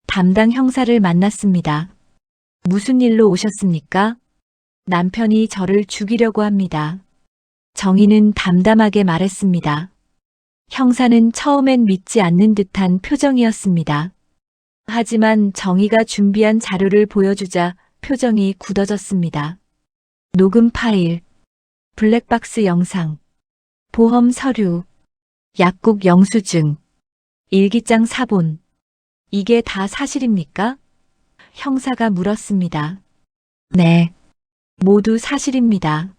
Speaker 3: 담당 형사를 만났습니다. 무슨 일로 오셨습니까? 남편이 저를 죽이려고 합니다. 정희는 담담하게 말했습니다. 형사는 처음엔 믿지 않는 듯한 표정이었습니다. 하지만 정희가 준비한 자료를 보여주자 표정이 굳어졌습니다. 녹음 파일, 블랙박스 영상, 보험 서류, 약국 영수증, 일기장 사본. 이게 다 사실입니까? 형사가 물었습니다. 네, 모두 사실입니다.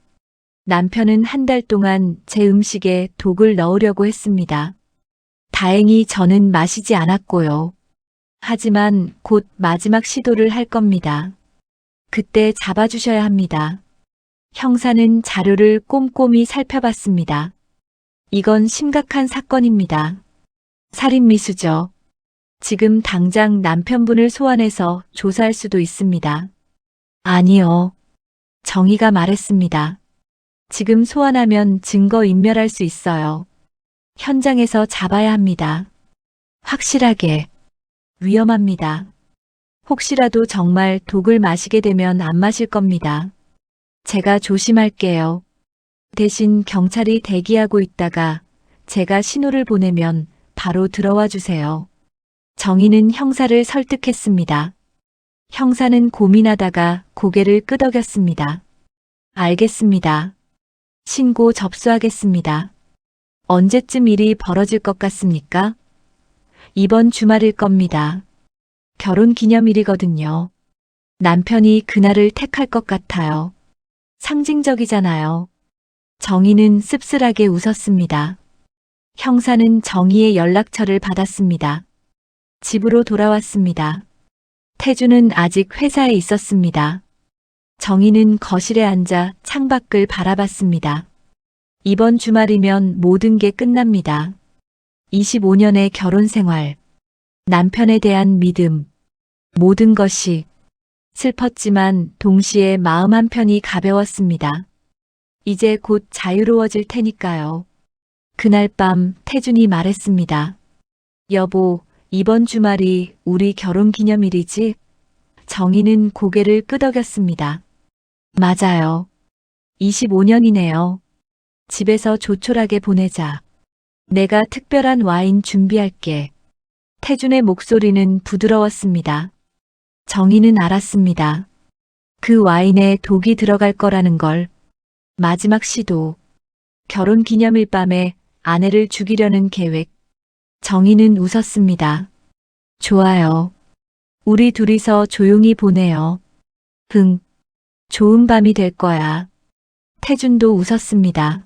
Speaker 3: 남편은 한 달 동안 제 음식에 독을 넣으려고 했습니다. 다행히 저는 마시지 않았고요. 하지만 곧 마지막 시도를 할 겁니다. 그때 잡아주셔야 합니다. 형사는 자료를 꼼꼼히 살펴봤습니다. 이건 심각한 사건입니다. 살인미수죠. 지금 당장 남편분을 소환해서 조사할 수도 있습니다. 아니요. 정희가 말했습니다. 지금 소환하면 증거인멸할 수 있어요. 현장에서 잡아야 합니다. 확실하게. 위험합니다. 혹시라도 정말 독을 마시게 되면 안 마실 겁니다. 제가 조심할게요. 대신 경찰이 대기하고 있다가 제가 신호를 보내면 바로 들어와 주세요. 정희는 형사를 설득했습니다. 형사는 고민하다가 고개를 끄덕였습니다. 알겠습니다. 신고 접수하겠습니다. 언제쯤 일이 벌어질 것 같습니까? 이번 주말일 겁니다. 결혼 기념일이거든요. 남편이 그날을 택할 것 같아요. 상징적이잖아요. 정희는 씁쓸하게 웃었습니다. 형사는 정희의 연락처를 받았습니다. 집으로 돌아왔습니다. 태주는 아직 회사에 있었습니다. 정희는 거실에 앉아 창밖을 바라봤습니다. 이번 주말이면 모든 게 끝납니다. 25년의 결혼 생활, 남편에 대한 믿음, 모든 것이 슬펐지만 동시에 마음 한편이 가벼웠습니다. 이제 곧 자유로워질 테니까요. 그날 밤 태준이 말했습니다. 여보, 이번 주말이 우리 결혼 기념일이지? 정희는 고개를 끄덕였습니다. 맞아요. 25년이네요. 집에서 조촐하게 보내자. 내가 특별한 와인 준비할게. 태준의 목소리는 부드러웠습니다. 정희는 알았습니다. 그 와인에 독이 들어갈 거라는 걸. 마지막 시도. 결혼 기념일 밤에 아내를 죽이려는 계획. 정희는 웃었습니다. 좋아요. 우리 둘이서 조용히 보내요. 좋은 밤이 될 거야. 태준도 웃었습니다.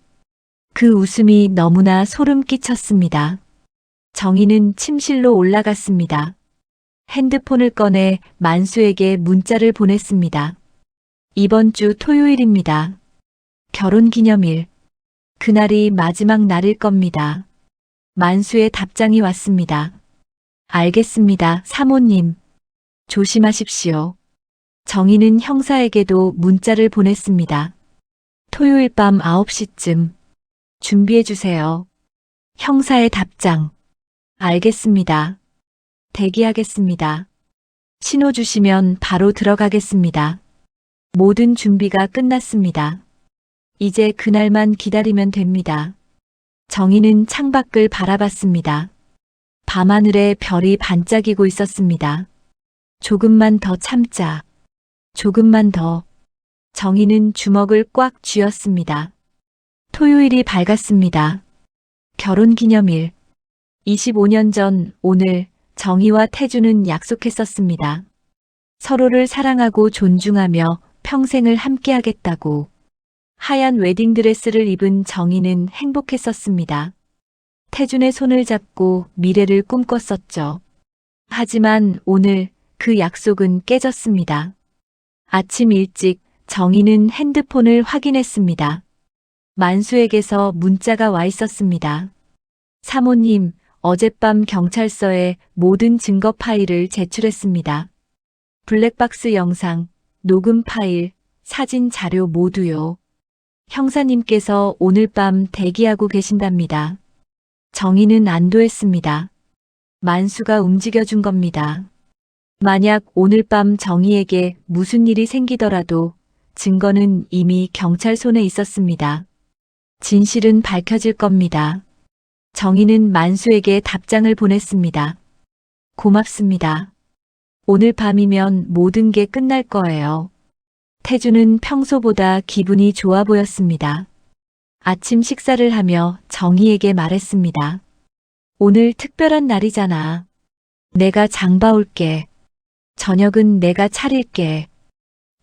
Speaker 3: 그 웃음이 너무나 소름 끼쳤습니다. 정희는 침실로 올라갔습니다. 핸드폰을 꺼내 만수에게 문자를 보냈습니다. 이번 주 토요일입니다. 결혼 기념일. 그날이 마지막 날일 겁니다. 만수의 답장이 왔습니다. 알겠습니다, 사모님. 조심하십시오. 정희는 형사에게도 문자를 보냈습니다. 토요일 밤 9시쯤. 준비해주세요. 형사의 답장. 알겠습니다. 대기하겠습니다. 신호 주시면 바로 들어가겠습니다. 모든 준비가 끝났습니다. 이제 그날만 기다리면 됩니다. 정희는 창밖을 바라봤습니다. 밤하늘에 별이 반짝이고 있었습니다. 조금만 더 참자. 조금만 더. 정희는 주먹을 꽉 쥐었습니다. 토요일이 밝았습니다. 결혼 기념일. 25년 전 오늘 정희와 태준은 약속했었습니다. 서로를 사랑하고 존중하며 평생을 함께하겠다고. 하얀 웨딩드레스를 입은 정희는 행복했었습니다. 태준의 손을 잡고 미래를 꿈꿨었죠. 하지만 오늘 그 약속은 깨졌습니다. 아침 일찍 정희는 핸드폰을 확인했습니다. 만수에게서 문자가 와 있었습니다. 사모님, 어젯밤 경찰서에 모든 증거 파일을 제출했습니다. 블랙박스 영상, 녹음 파일, 사진 자료 모두요. 형사님께서 오늘 밤 대기하고 계신답니다. 정희는 안도했습니다. 만수가 움직여준 겁니다. 만약 오늘 밤 정희에게 무슨 일이 생기더라도 증거는 이미 경찰 손에 있었습니다. 진실은 밝혀질 겁니다. 정희는 만수에게 답장을 보냈습니다. 고맙습니다. 오늘 밤이면 모든 게 끝날 거예요. 태준은 평소보다 기분이 좋아 보였습니다. 아침 식사를 하며 정희에게 말했습니다. 오늘 특별한 날이잖아. 내가 장 봐올게. 저녁은 내가 차릴게.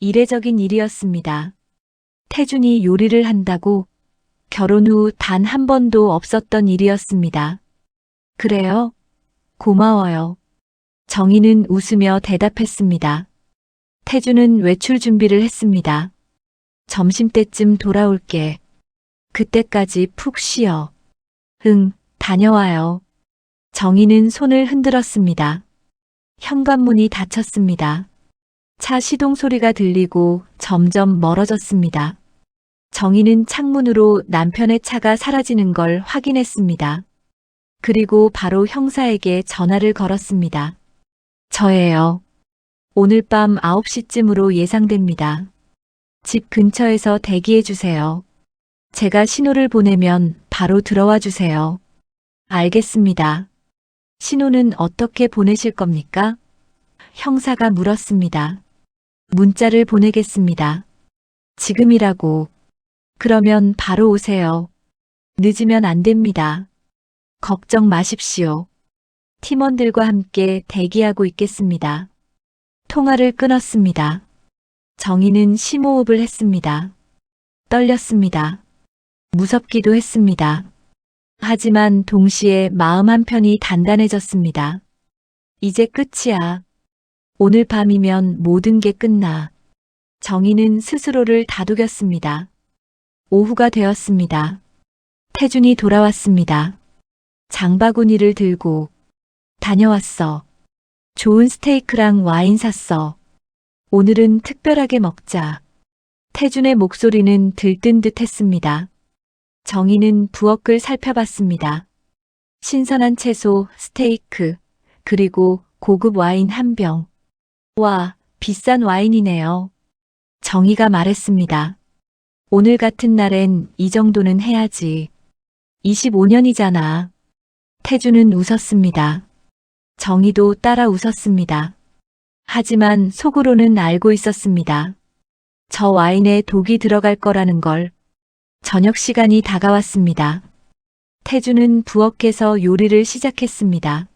Speaker 3: 이례적인 일이었습니다. 태준이 요리를 한다고 결혼 후 단 한 번도 없었던 일이었습니다. 그래요? 고마워요. 정희는 웃으며 대답했습니다. 태준은 외출 준비를 했습니다. 점심때쯤 돌아올게. 그때까지 푹 쉬어. 응, 다녀와요. 정희는 손을 흔들었습니다. 현관문이 닫혔습니다. 차 시동 소리가 들리고 점점 멀어졌습니다. 정희는 창문으로 남편의 차가 사라지는 걸 확인했습니다. 그리고 바로 형사에게 전화를 걸었습니다. 저예요. 오늘 밤 9시쯤으로 예상됩니다. 집 근처에서 대기해 주세요. 제가 신호를 보내면 바로 들어와 주세요. 알겠습니다. 신호는 어떻게 보내실 겁니까? 형사가 물었습니다. 문자를 보내겠습니다. 지금이라고. 그러면 바로 오세요. 늦으면 안 됩니다. 걱정 마십시오. 팀원들과 함께 대기하고 있겠습니다. 통화를 끊었습니다. 정희는 심호흡을 했습니다. 떨렸습니다. 무섭기도 했습니다. 하지만 동시에 마음 한편이 단단해졌습니다. 이제 끝이야. 오늘 밤이면 모든 게 끝나. 정희는 스스로를 다독였습니다. 오후가 되었습니다. 태준이 돌아왔습니다. 장바구니를 들고 다녀왔어. 좋은 스테이크랑 와인 샀어. 오늘은 특별하게 먹자. 태준의 목소리는 들뜬 듯 했습니다. 정희는 부엌을 살펴봤습니다. 신선한 채소, 스테이크, 그리고 고급 와인 한 병. 와, 비싼 와인이네요. 정희가 말했습니다. 오늘 같은 날엔 이 정도는 해야지. 25년이잖아. 태준은 웃었습니다. 정희도 따라 웃었습니다. 하지만 속으로는 알고 있었습니다. 저 와인에 독이 들어갈 거라는 걸. 저녁 시간이 다가왔습니다. 태준은 부엌에서 요리를 시작했습니다.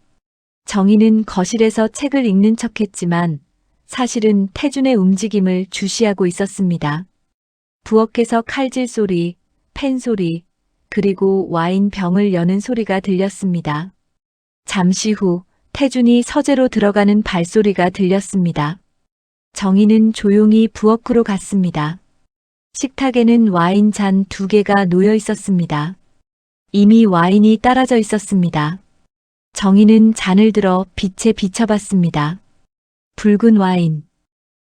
Speaker 3: 정희는 거실에서 책을 읽는 척했지만 사실은 태준의 움직임을 주시하고 있었습니다. 부엌에서 칼질 소리, 펜 소리, 그리고 와인 병을 여는 소리가 들렸습니다. 잠시 후 태준이 서재로 들어가는 발소리가 들렸습니다. 정희는 조용히 부엌으로 갔습니다. 식탁에는 와인 잔 2개가 놓여 있었습니다. 이미 와인이 따라져 있었습니다. 정희는 잔을 들어 빛에 비춰봤습니다. 붉은 와인.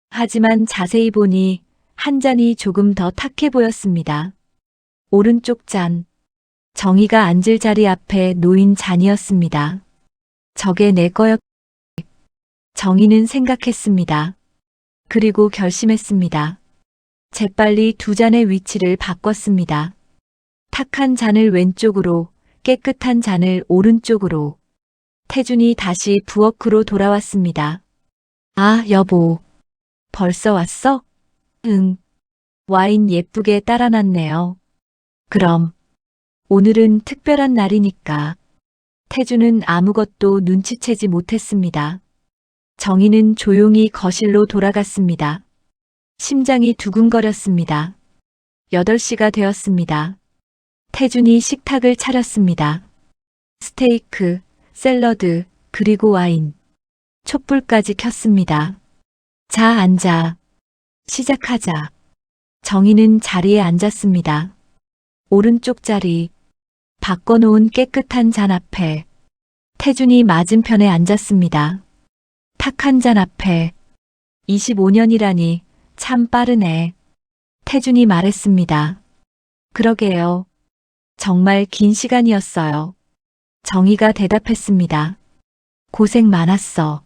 Speaker 3: 하지만 자세히 보니 한 잔이 조금 더 탁해 보였습니다. 오른쪽 잔. 정희가 앉을 자리 앞에 놓인 잔이었습니다. 저게 내 거였. 정희는 생각했습니다. 그리고 결심했습니다. 재빨리 2잔의 위치를 바꿨습니다. 탁한 잔을 왼쪽으로, 깨끗한 잔을 오른쪽으로. 태준이 다시 부엌으로 돌아왔습니다. 아, 여보. 벌써 왔어? 응. 와인 예쁘게 따라놨네요. 그럼. 오늘은 특별한 날이니까. 태준은 아무것도 눈치채지 못했습니다. 정희는 조용히 거실로 돌아갔습니다. 심장이 두근거렸습니다. 8시가 되었습니다. 태준이 식탁을 차렸습니다. 스테이크, 샐러드, 그리고 와인. 촛불까지 켰습니다. 자, 앉아. 시작하자. 정희는 자리에 앉았습니다. 오른쪽 자리. 바꿔놓은 깨끗한 잔 앞에. 태준이 맞은편에 앉았습니다. 탁한 잔 앞에. 25년이라니 참 빠르네. 태준이 말했습니다. 그러게요. 정말 긴 시간이었어요. 정희가 대답했습니다. 고생 많았어.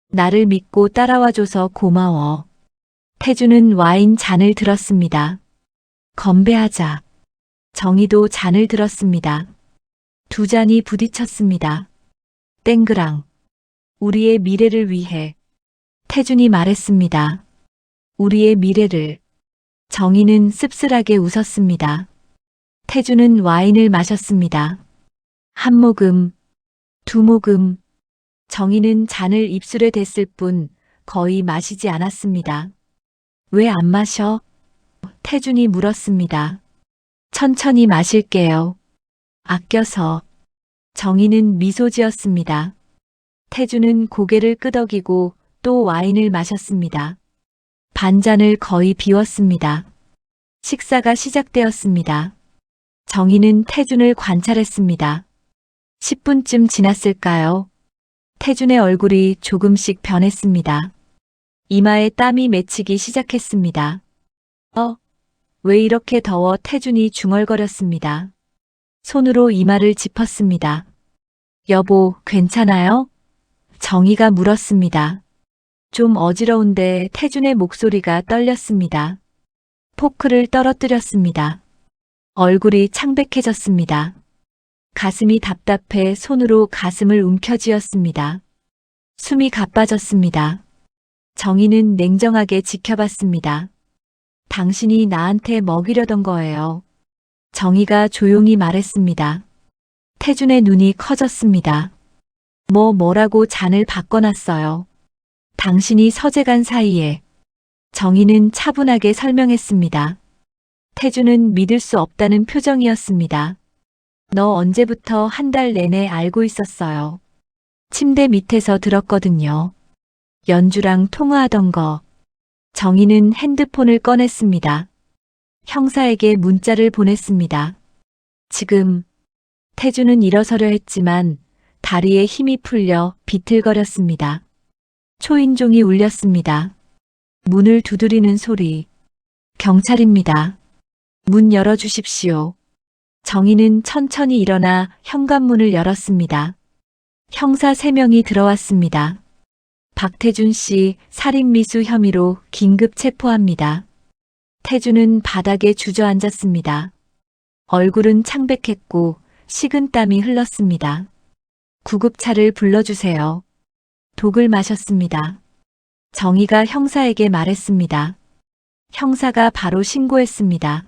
Speaker 3: 나를 믿고 따라와줘서 고마워. 태준은 와인 잔을 들었습니다. 건배하자. 정희도 잔을 들었습니다. 2잔이 부딪혔습니다. 땡그랑. 우리의 미래를 위해. 태준이 말했습니다. 우리의 미래를. 정희는 씁쓸하게 웃었습니다. 태준은 와인을 마셨습니다. 한 모금, 2모금. 정희는 잔을 입술에 댔을 뿐 거의 마시지 않았습니다. 왜 안 마셔? 태준이 물었습니다. 천천히 마실게요. 아껴서. 정희는 미소 지었습니다. 태준은 고개를 끄덕이고 또 와인을 마셨습니다. 반잔을 거의 비웠습니다. 식사가 시작되었습니다. 정희는 태준을 관찰했습니다. 10분쯤 지났을까요? 태준의 얼굴이 조금씩 변했습니다. 이마에 땀이 맺히기 시작했습니다. 왜 이렇게 더워? 태준이 중얼거렸습니다. 손으로 이마를 짚었습니다. 여보, 괜찮아요? 정희가 물었습니다. 좀 어지러운데 태준의 목소리가 떨렸습니다. 포크를 떨어뜨렸습니다. 얼굴이 창백해졌습니다. 가슴이 답답해 손으로 가슴을 움켜쥐었습니다. 숨이 가빠졌습니다. 정희는 냉정하게 지켜봤습니다. 당신이 나한테 먹이려던 거예요. 정희가 조용히 말했습니다. 태준의 눈이 커졌습니다. 뭐라고 잔을 바꿔놨어요. 당신이 서재 간 사이에. 정희는 차분하게 설명했습니다. 태준은 믿을 수 없다는 표정이었습니다. 너 언제부터 한 달 내내 알고 있었어요. 침대 밑에서 들었거든요. 연주랑 통화하던 거. 정희는 핸드폰을 꺼냈습니다. 형사에게 문자를 보냈습니다. 지금 태주는 일어서려 했지만 다리에 힘이 풀려 비틀거렸습니다. 초인종이 울렸습니다. 문을 두드리는 소리. 경찰입니다. 문 열어주십시오. 정희는 천천히 일어나 현관문을 열었습니다. 형사 3명이 들어왔습니다. 박태준 씨 살인미수 혐의로 긴급 체포합니다. 태준은 바닥에 주저앉았습니다. 얼굴은 창백했고 식은땀이 흘렀습니다. 구급차를 불러주세요. 독을 마셨습니다. 정희가 형사에게 말했습니다. 형사가 바로 신고했습니다.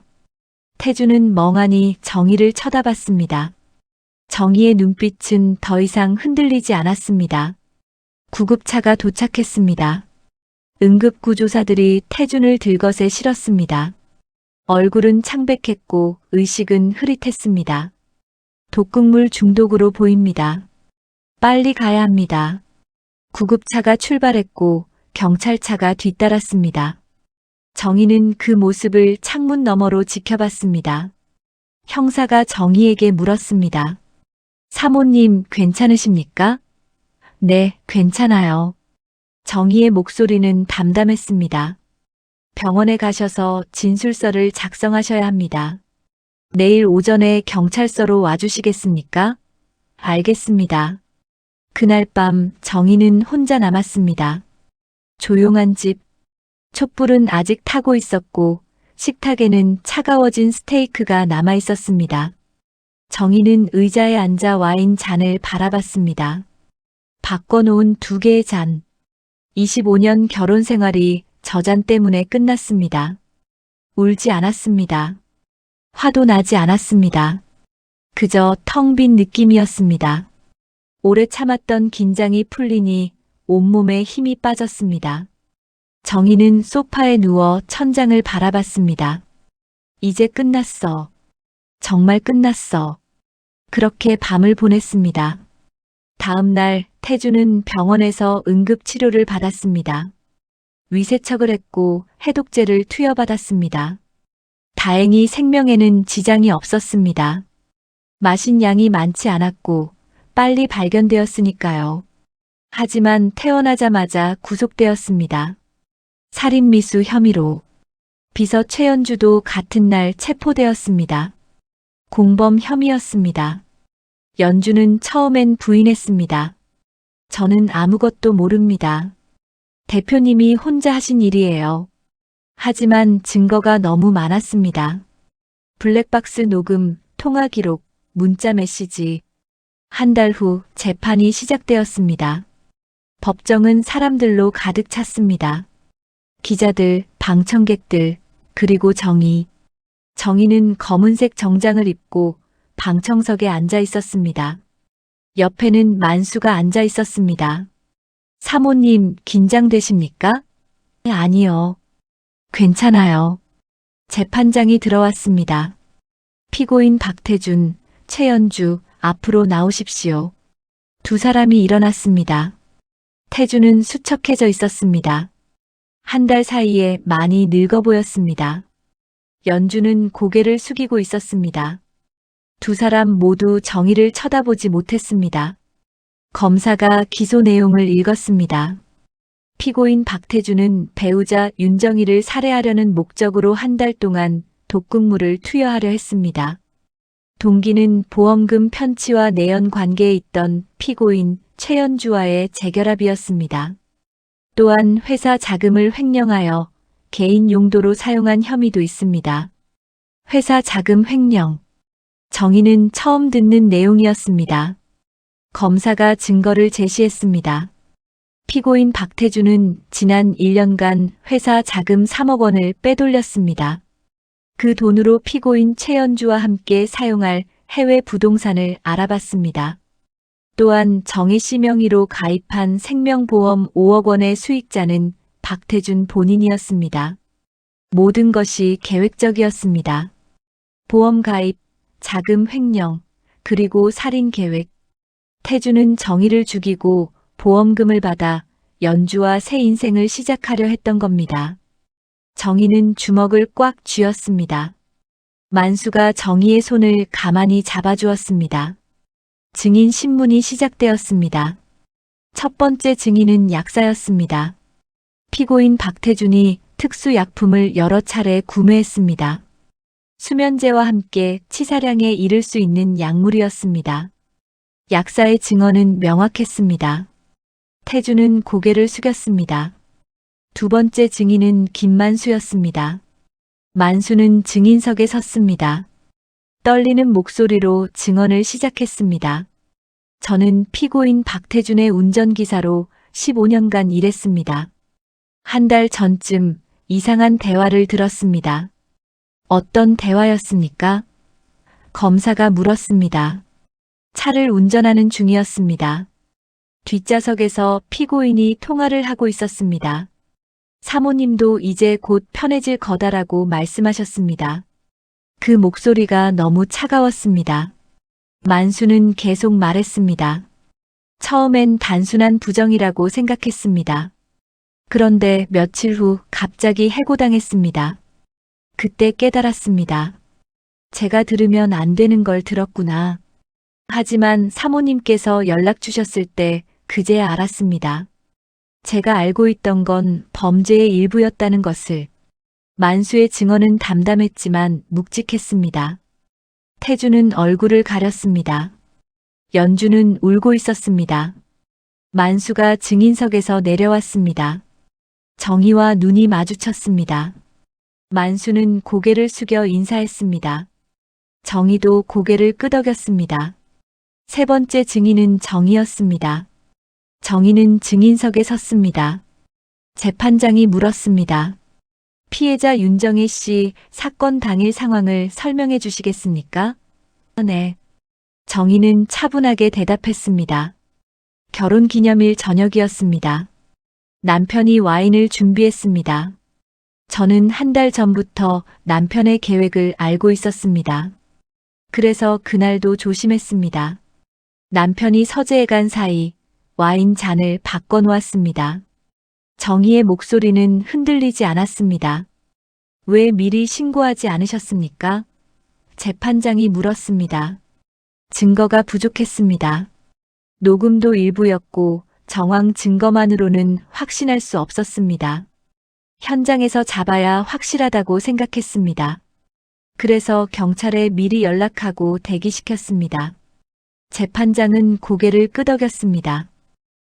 Speaker 3: 태준은 멍하니 정희를 쳐다봤습니다. 정희의 눈빛은 더 이상 흔들리지 않았습니다. 구급차가 도착했습니다. 응급구조사들이 태준을 들것에 실었습니다. 얼굴은 창백했고 의식은 흐릿했습니다. 독극물 중독으로 보입니다. 빨리 가야 합니다. 구급차가 출발했고 경찰차가 뒤따랐습니다. 정희는 그 모습을 창문 너머로 지켜봤습니다. 형사가 정희에게 물었습니다. 사모님 괜찮으십니까? 네, 괜찮아요. 정희의 목소리는 담담했습니다. 병원에 가셔서 진술서를 작성하셔야 합니다. 내일 오전에 경찰서로 와주시겠습니까? 알겠습니다. 그날 밤 정희는 혼자 남았습니다. 조용한 집. 촛불은 아직 타고 있었고 식탁에는 차가워진 스테이크가 남아 있었습니다. 정희는 의자에 앉아 와인 잔을 바라봤습니다. 바꿔놓은 2개의 잔. 25년 결혼 생활이 저 잔 때문에 끝났습니다. 울지 않았습니다. 화도 나지 않았습니다. 그저 텅 빈 느낌이었습니다. 오래 참았던 긴장이 풀리니 온몸에 힘이 빠졌습니다. 정희는 소파에 누워 천장을 바라봤습니다. 이제 끝났어. 정말 끝났어. 그렇게 밤을 보냈습니다. 다음 날 태주는 병원에서 응급치료를 받았습니다. 위세척을 했고 해독제를 투여받았습니다. 다행히 생명에는 지장이 없었습니다. 마신 양이 많지 않았고 빨리 발견되었으니까요. 하지만 태어나자마자 구속되었습니다. 살인미수 혐의로. 비서 최연주도 같은 날 체포되었습니다. 공범 혐의였습니다. 연주는 처음엔 부인했습니다. 저는 아무것도 모릅니다. 대표님이 혼자 하신 일이에요. 하지만 증거가 너무 많았습니다. 블랙박스 녹음, 통화 기록, 문자 메시지. 한 달 후 재판이 시작되었습니다. 법정은 사람들로 가득 찼습니다. 기자들, 방청객들, 그리고 정희. 정희는 검은색 정장을 입고 방청석에 앉아 있었습니다. 옆에는 만수가 앉아 있었습니다. 사모님, 긴장되십니까? 아니요. 괜찮아요. 재판장이 들어왔습니다. 피고인 박태준, 최연주, 앞으로 나오십시오. 2 사람이 일어났습니다. 태준은 수척해져 있었습니다. 한 달 사이에 많이 늙어 보였습니다. 연주는 고개를 숙이고 있었습니다. 2 사람 모두 정희를 쳐다보지 못했습니다. 검사가 기소 내용을 읽었습니다. 피고인 박태준은 배우자 윤정희를 살해하려는 목적으로 한 달 동안 독극물을 투여하려 했습니다. 동기는 보험금 편취와 내연 관계에 있던 피고인 최연주와의 재결합이었습니다. 또한 회사 자금을 횡령하여 개인 용도로 사용한 혐의도 있습니다. 회사 자금 횡령. 정희는 처음 듣는 내용이었습니다. 검사가 증거를 제시했습니다. 피고인 박태준은 지난 1년간 회사 자금 3억 원을 빼돌렸습니다. 그 돈으로 피고인 최연주와 함께 사용할 해외 부동산을 알아봤습니다. 또한 정희 씨 명의로 가입한 생명보험 5억 원의 수익자는 박태준 본인이었습니다. 모든 것이 계획적이었습니다. 보험 가입, 자금 횡령, 그리고 살인 계획. 태준은 정희를 죽이고 보험금을 받아 연주와 새 인생을 시작하려 했던 겁니다. 정희는 주먹을 꽉 쥐었습니다. 만수가 정희의 손을 가만히 잡아주었습니다. 증인 신문이 시작되었습니다. 첫 번째 증인은 약사였습니다. 피고인 박태준이 특수약품을 여러 차례 구매했습니다. 수면제와 함께 치사량에 이를 수 있는 약물이었습니다. 약사의 증언은 명확했습니다. 태준은 고개를 숙였습니다. 두 번째 증인은 김만수였습니다. 만수는 증인석에 섰습니다. 떨리는 목소리로 증언을 시작했습니다. 저는 피고인 박태준의 운전기사로 15년간 일했습니다. 한 달 전쯤 이상한 대화를 들었습니다. 어떤 대화였습니까? 검사가 물었습니다. 차를 운전하는 중이었습니다. 뒷좌석에서 피고인이 통화를 하고 있었습니다. 사모님도 이제 곧 편해질 거다라고 말씀하셨습니다. 그 목소리가 너무 차가웠습니다. 만수는 계속 말했습니다. 처음엔 단순한 부정이라고 생각했습니다. 그런데 며칠 후 갑자기 해고당했습니다. 그때 깨달았습니다. 제가 들으면 안 되는 걸 들었구나. 하지만 사모님께서 연락 주셨을 때 그제야 알았습니다. 제가 알고 있던 건 범죄의 일부였다는 것을. 만수의 증언은 담담했지만 묵직했습니다. 태주는 얼굴을 가렸습니다. 연주는 울고 있었습니다. 만수가 증인석에서 내려왔습니다. 정희와 눈이 마주쳤습니다. 만수는 고개를 숙여 인사했습니다. 정희도 고개를 끄덕였습니다. 세 번째 증인은 정희였습니다. 정희는 증인석에 섰습니다. 재판장이 물었습니다. 피해자 윤정혜 씨 사건 당일 상황을 설명해 주시겠습니까? 네. 정희는 차분하게 대답했습니다. 결혼기념일 저녁이었습니다. 남편이 와인을 준비했습니다. 저는 한 달 전부터 남편의 계획을 알고 있었습니다. 그래서 그날도 조심했습니다. 남편이 서재에 간 사이 와인 잔을 바꿔놓았습니다. 정희의 목소리는 흔들리지 않았습니다. 왜 미리 신고하지 않으셨습니까? 재판장이 물었습니다. 증거가 부족했습니다. 녹음도 일부였고 정황 증거만으로는 확신할 수 없었습니다. 현장에서 잡아야 확실하다고 생각했습니다. 그래서 경찰에 미리 연락하고 대기시켰습니다. 재판장은 고개를 끄덕였습니다.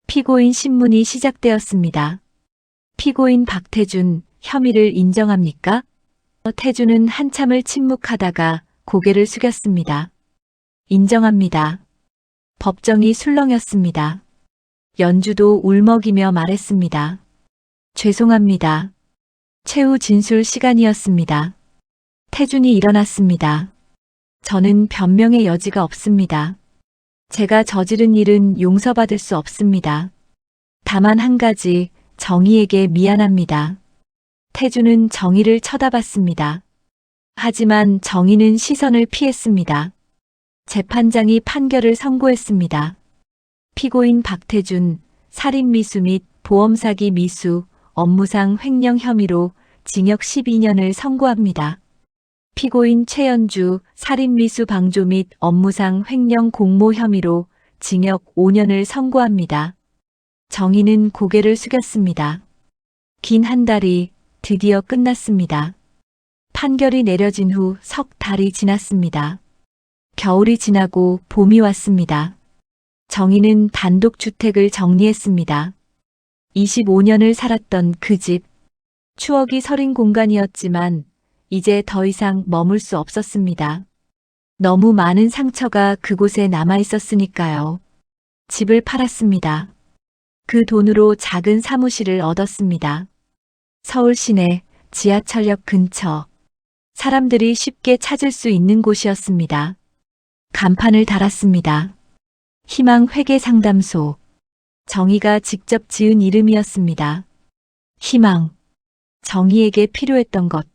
Speaker 3: 피고인 신문이 시작되었습니다. 피고인 박태준, 혐의를 인정합니까? 태준은 한참을 침묵하다가 고개를 숙였습니다. 인정합니다. 법정이 술렁였습니다. 연주도 울먹이며 말했습니다. 죄송합니다. 최후 진술 시간이었습니다. 태준이 일어났습니다. 저는 변명의 여지가 없습니다. 제가 저지른 일은 용서받을 수 없습니다. 다만 한 가지, 정희에게 미안합니다. 태준은 정희를 쳐다봤습니다. 하지만 정희는 시선을 피했습니다. 재판장이 판결을 선고했습니다. 피고인 박태준, 살인미수 및 보험사기 미수, 업무상 횡령 혐의로 징역 12년을 선고합니다. 피고인 최연주, 살인미수 방조 및 업무상 횡령 공모 혐의로 징역 5년을 선고합니다. 정희는 고개를 숙였습니다. 긴 한 달이 드디어 끝났습니다. 판결이 내려진 후 석 달이 지났습니다. 겨울이 지나고 봄이 왔습니다. 정희는 단독주택을 정리했습니다. 25년을 살았던 그 집. 추억이 서린 공간이었지만 이제 더 이상 머물 수 없었습니다. 너무 많은 상처가 그곳에 남아 있었으니까요. 집을 팔았습니다. 그 돈으로 작은 사무실을 얻었습니다. 서울 시내 지하철역 근처. 사람들이 쉽게 찾을 수 있는 곳이었습니다. 간판을 달았습니다. 희망 회계 상담소. 정희가 직접 지은 이름이었습니다. 희망. 정희에게 필요했던 것.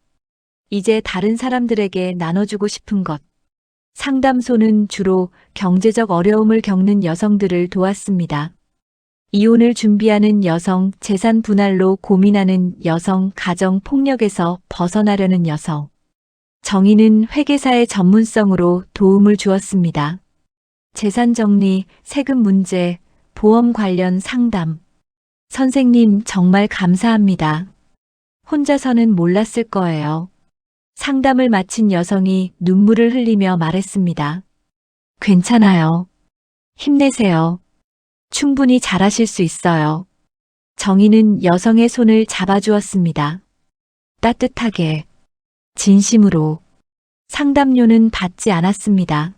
Speaker 3: 이제 다른 사람들에게 나눠주고 싶은 것. 상담소는 주로 경제적 어려움을 겪는 여성들을 도왔습니다. 이혼을 준비하는 여성, 재산 분할로 고민하는 여성, 가정 폭력에서 벗어나려는 여성. 정희는 회계사의 전문성으로 도움을 주었습니다. 재산 정리, 세금 문제, 보험 관련 상담. 선생님 정말 감사합니다. 혼자서는 몰랐을 거예요. 상담을 마친 여성이 눈물을 흘리며 말했습니다. 괜찮아요. 힘내세요. 충분히 잘하실 수 있어요. 정희는 여성의 손을 잡아주었습니다. 따뜻하게, 진심으로. 상담료는 받지 않았습니다.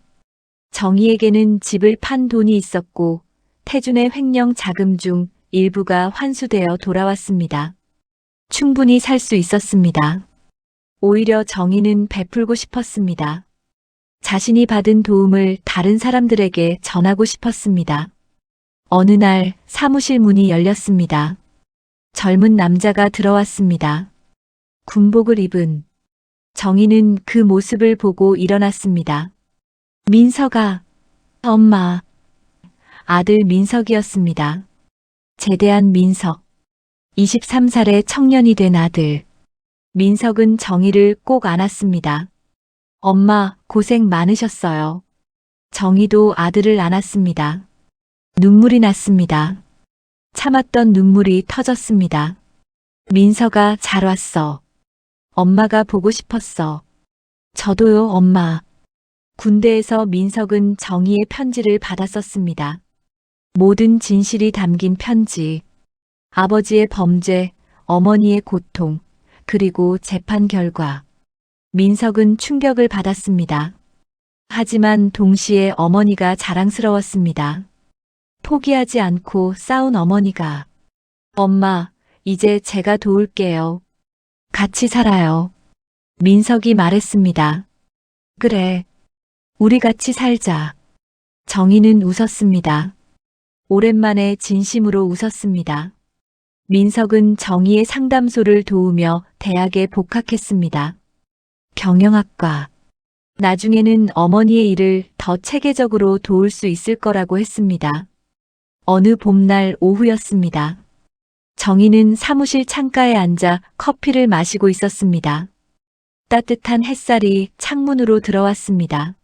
Speaker 3: 정희에게는 집을 판 돈이 있었고 태준의 횡령 자금 중 일부가 환수되어 돌아왔습니다. 충분히 살 수 있었습니다. 오히려 정희는 베풀고 싶었습니다. 자신이 받은 도움을 다른 사람들에게 전하고 싶었습니다. 어느 날 사무실 문이 열렸습니다. 젊은 남자가 들어왔습니다. 군복을 입은 정희는 그 모습을 보고 일어났습니다. 민석아, 엄마. 아들 민석이었습니다. 제대한 민석. 23살의 청년이 된 아들. 민석은 정희를 꼭 안았습니다. 엄마, 고생 많으셨어요. 정희도 아들을 안았습니다. 눈물이 났습니다. 참았던 눈물이 터졌습니다. 민석아, 잘 왔어. 엄마가 보고 싶었어. 저도요, 엄마. 군대에서 민석은 정희의 편지를 받았었습니다. 모든 진실이 담긴 편지. 아버지의 범죄, 어머니의 고통, 그리고 재판 결과. 민석은 충격을 받았습니다. 하지만 동시에 어머니가 자랑스러웠습니다. 포기하지 않고 싸운 어머니가. 엄마, 이제 제가 도울게요. 같이 살아요. 민석이 말했습니다. 그래. 우리 같이 살자. 정희는 웃었습니다. 오랜만에 진심으로 웃었습니다. 민석은 정희의 상담소를 도우며 대학에 복학했습니다. 경영학과. 나중에는 어머니의 일을 더 체계적으로 도울 수 있을 거라고 했습니다. 어느 봄날 오후였습니다. 정희는 사무실 창가에 앉아 커피를 마시고 있었습니다. 따뜻한 햇살이 창문으로 들어왔습니다.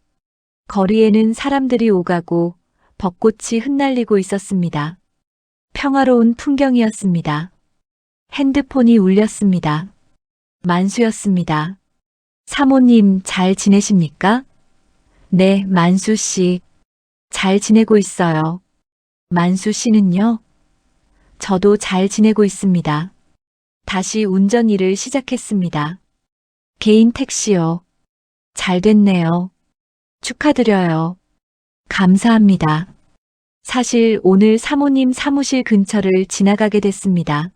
Speaker 3: 거리에는 사람들이 오가고 벚꽃이 흩날리고 있었습니다. 평화로운 풍경이었습니다. 핸드폰이 울렸습니다. 만수였습니다. 사모님 잘 지내십니까? 네, 만수 씨. 잘 지내고 있어요. 만수 씨는요? 저도 잘 지내고 있습니다. 다시 운전 일을 시작했습니다. 개인 택시요. 잘 됐네요. 축하드려요. 감사합니다. 사실 오늘 사모님 사무실 근처를 지나가게 됐습니다.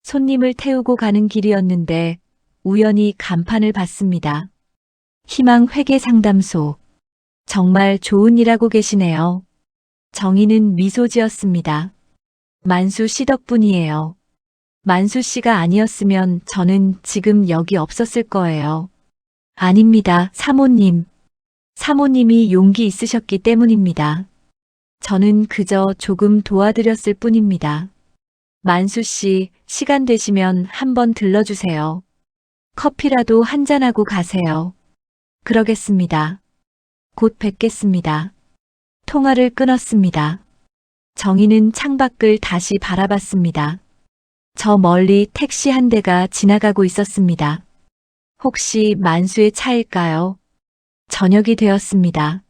Speaker 3: 손님을 태우고 가는 길이었는데 우연히 간판을 봤습니다. 희망 회계 상담소. 정말 좋은 일 하고 계시네요. 정희는 미소 지었습니다. 만수 씨 덕분이에요. 만수 씨가 아니었으면 저는 지금 여기 없었을 거예요. 아닙니다, 사모님. 사모님이 용기 있으셨기 때문입니다. 저는 그저 조금 도와드렸을 뿐입니다. 만수 씨, 시간 되시면 한번 들러주세요. 커피라도 한잔하고 가세요. 그러겠습니다. 곧 뵙겠습니다. 통화를 끊었습니다. 정희는 창밖을 다시 바라봤습니다. 저 멀리 택시 한 대가 지나가고 있었습니다. 혹시 만수의 차일까요? 저녁이 되었습니다.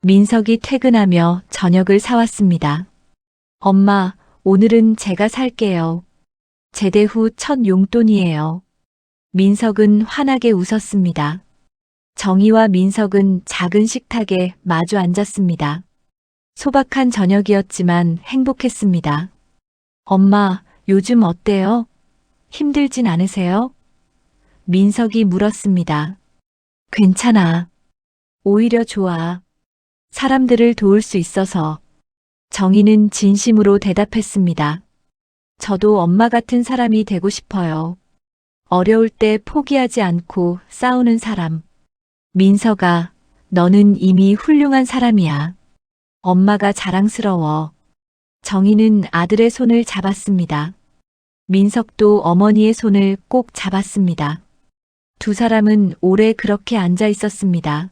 Speaker 3: 민석이 퇴근하며 저녁을 사왔습니다. 엄마, 오늘은 제가 살게요. 제대 후 첫 용돈이에요. 민석은 환하게 웃었습니다. 정희와 민석은 작은 식탁에 마주 앉았습니다. 소박한 저녁이었지만 행복했습니다. 엄마, 요즘 어때요? 힘들진 않으세요? 민석이 물었습니다. 괜찮아. 오히려 좋아. 사람들을 도울 수 있어서. 정희는 진심으로 대답했습니다. 저도 엄마 같은 사람이 되고 싶어요. 어려울 때 포기하지 않고 싸우는 사람. 민석아, 너는 이미 훌륭한 사람이야. 엄마가 자랑스러워. 정희는 아들의 손을 잡았습니다. 민석도 어머니의 손을 꼭 잡았습니다. 두 사람은 오래 그렇게 앉아 있었습니다.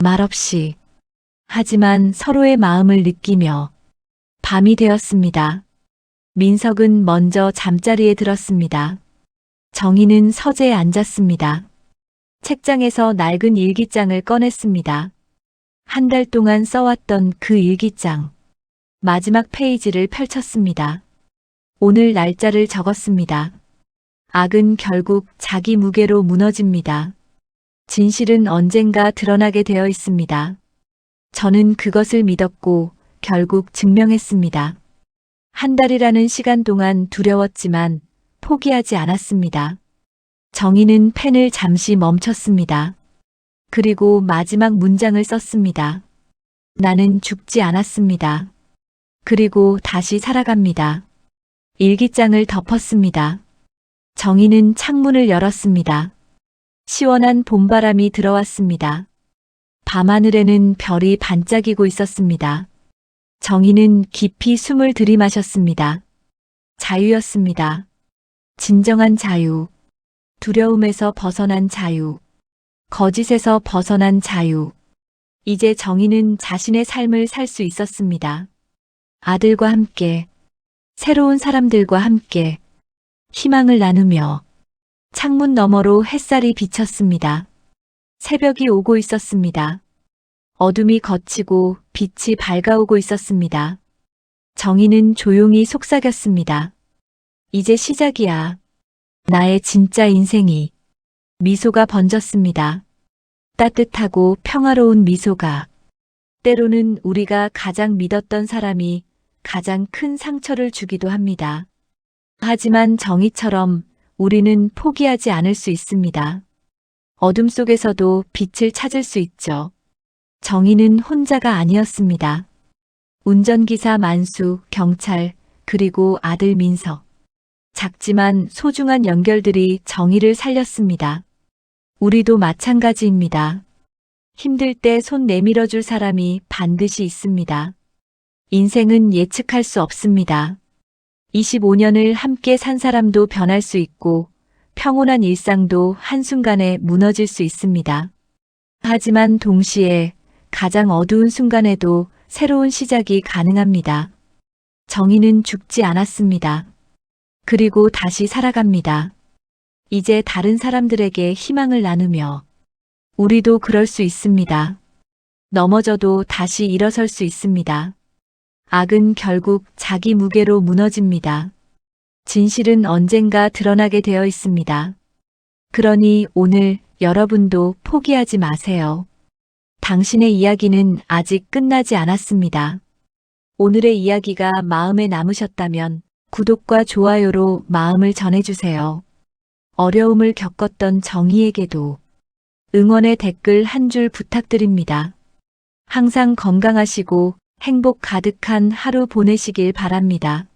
Speaker 3: 말없이. 하지만 서로의 마음을 느끼며 밤이 되었습니다. 민석은 먼저 잠자리에 들었습니다. 정희는 서재에 앉았습니다. 책장에서 낡은 일기장을 꺼냈습니다. 한 달 동안 써왔던 그 일기장. 마지막 페이지를 펼쳤습니다. 오늘 날짜를 적었습니다. 악은 결국 자기 무게로 무너집니다. 진실은 언젠가 드러나게 되어 있습니다. 저는 그것을 믿었고 결국 증명했습니다. 한 달이라는 시간 동안 두려웠지만 포기하지 않았습니다. 정희는 펜을 잠시 멈췄습니다. 그리고 마지막 문장을 썼습니다. 나는 죽지 않았습니다. 그리고 다시 살아갑니다. 일기장을 덮었습니다. 정희는 창문을 열었습니다. 시원한 봄바람이 들어왔습니다. 밤하늘에는 별이 반짝이고 있었습니다. 정희는 깊이 숨을 들이마셨습니다. 자유였습니다. 진정한 자유. 두려움에서 벗어난 자유. 거짓에서 벗어난 자유. 이제 정희는 자신의 삶을 살 수 있었습니다. 아들과 함께, 새로운 사람들과 함께, 희망을 나누며 창문 너머로 햇살이 비쳤습니다. 새벽이 오고 있었습니다. 어둠이 걷히고 빛이 밝아오고 있었습니다. 정희는 조용히 속삭였습니다. 이제 시작이야. 나의 진짜 인생이. 미소가 번졌습니다. 따뜻하고 평화로운 미소가. 때로는 우리가 가장 믿었던 사람이 가장 큰 상처를 주기도 합니다. 하지만 정희처럼 우리는 포기하지 않을 수 있습니다. 어둠 속에서도 빛을 찾을 수 있죠. 정희는 혼자가 아니었습니다. 운전기사 만수, 경찰, 그리고 아들 민석. 작지만 소중한 연결들이 정희를 살렸습니다. 우리도 마찬가지입니다. 힘들 때 손 내밀어 줄 사람이 반드시 있습니다. 인생은 예측할 수 없습니다. 25년을 함께 산 사람도 변할 수 있고 평온한 일상도 한순간에 무너질 수 있습니다. 하지만 동시에 가장 어두운 순간에도 새로운 시작이 가능합니다. 정희는 죽지 않았습니다. 그리고 다시 살아갑니다. 이제 다른 사람들에게 희망을 나누며 우리도 그럴 수 있습니다. 넘어져도 다시 일어설 수 있습니다. 악은 결국 자기 무게로 무너집니다. 진실은 언젠가 드러나게 되어 있습니다. 그러니 오늘 여러분도 포기하지 마세요. 당신의 이야기는 아직 끝나지 않았습니다. 오늘의 이야기가 마음에 남으셨다면 구독과 좋아요로 마음을 전해주세요. 어려움을 겪었던 정희에게도 응원의 댓글 한 줄 부탁드립니다. 항상 건강하시고 행복 가득한 하루 보내시길 바랍니다.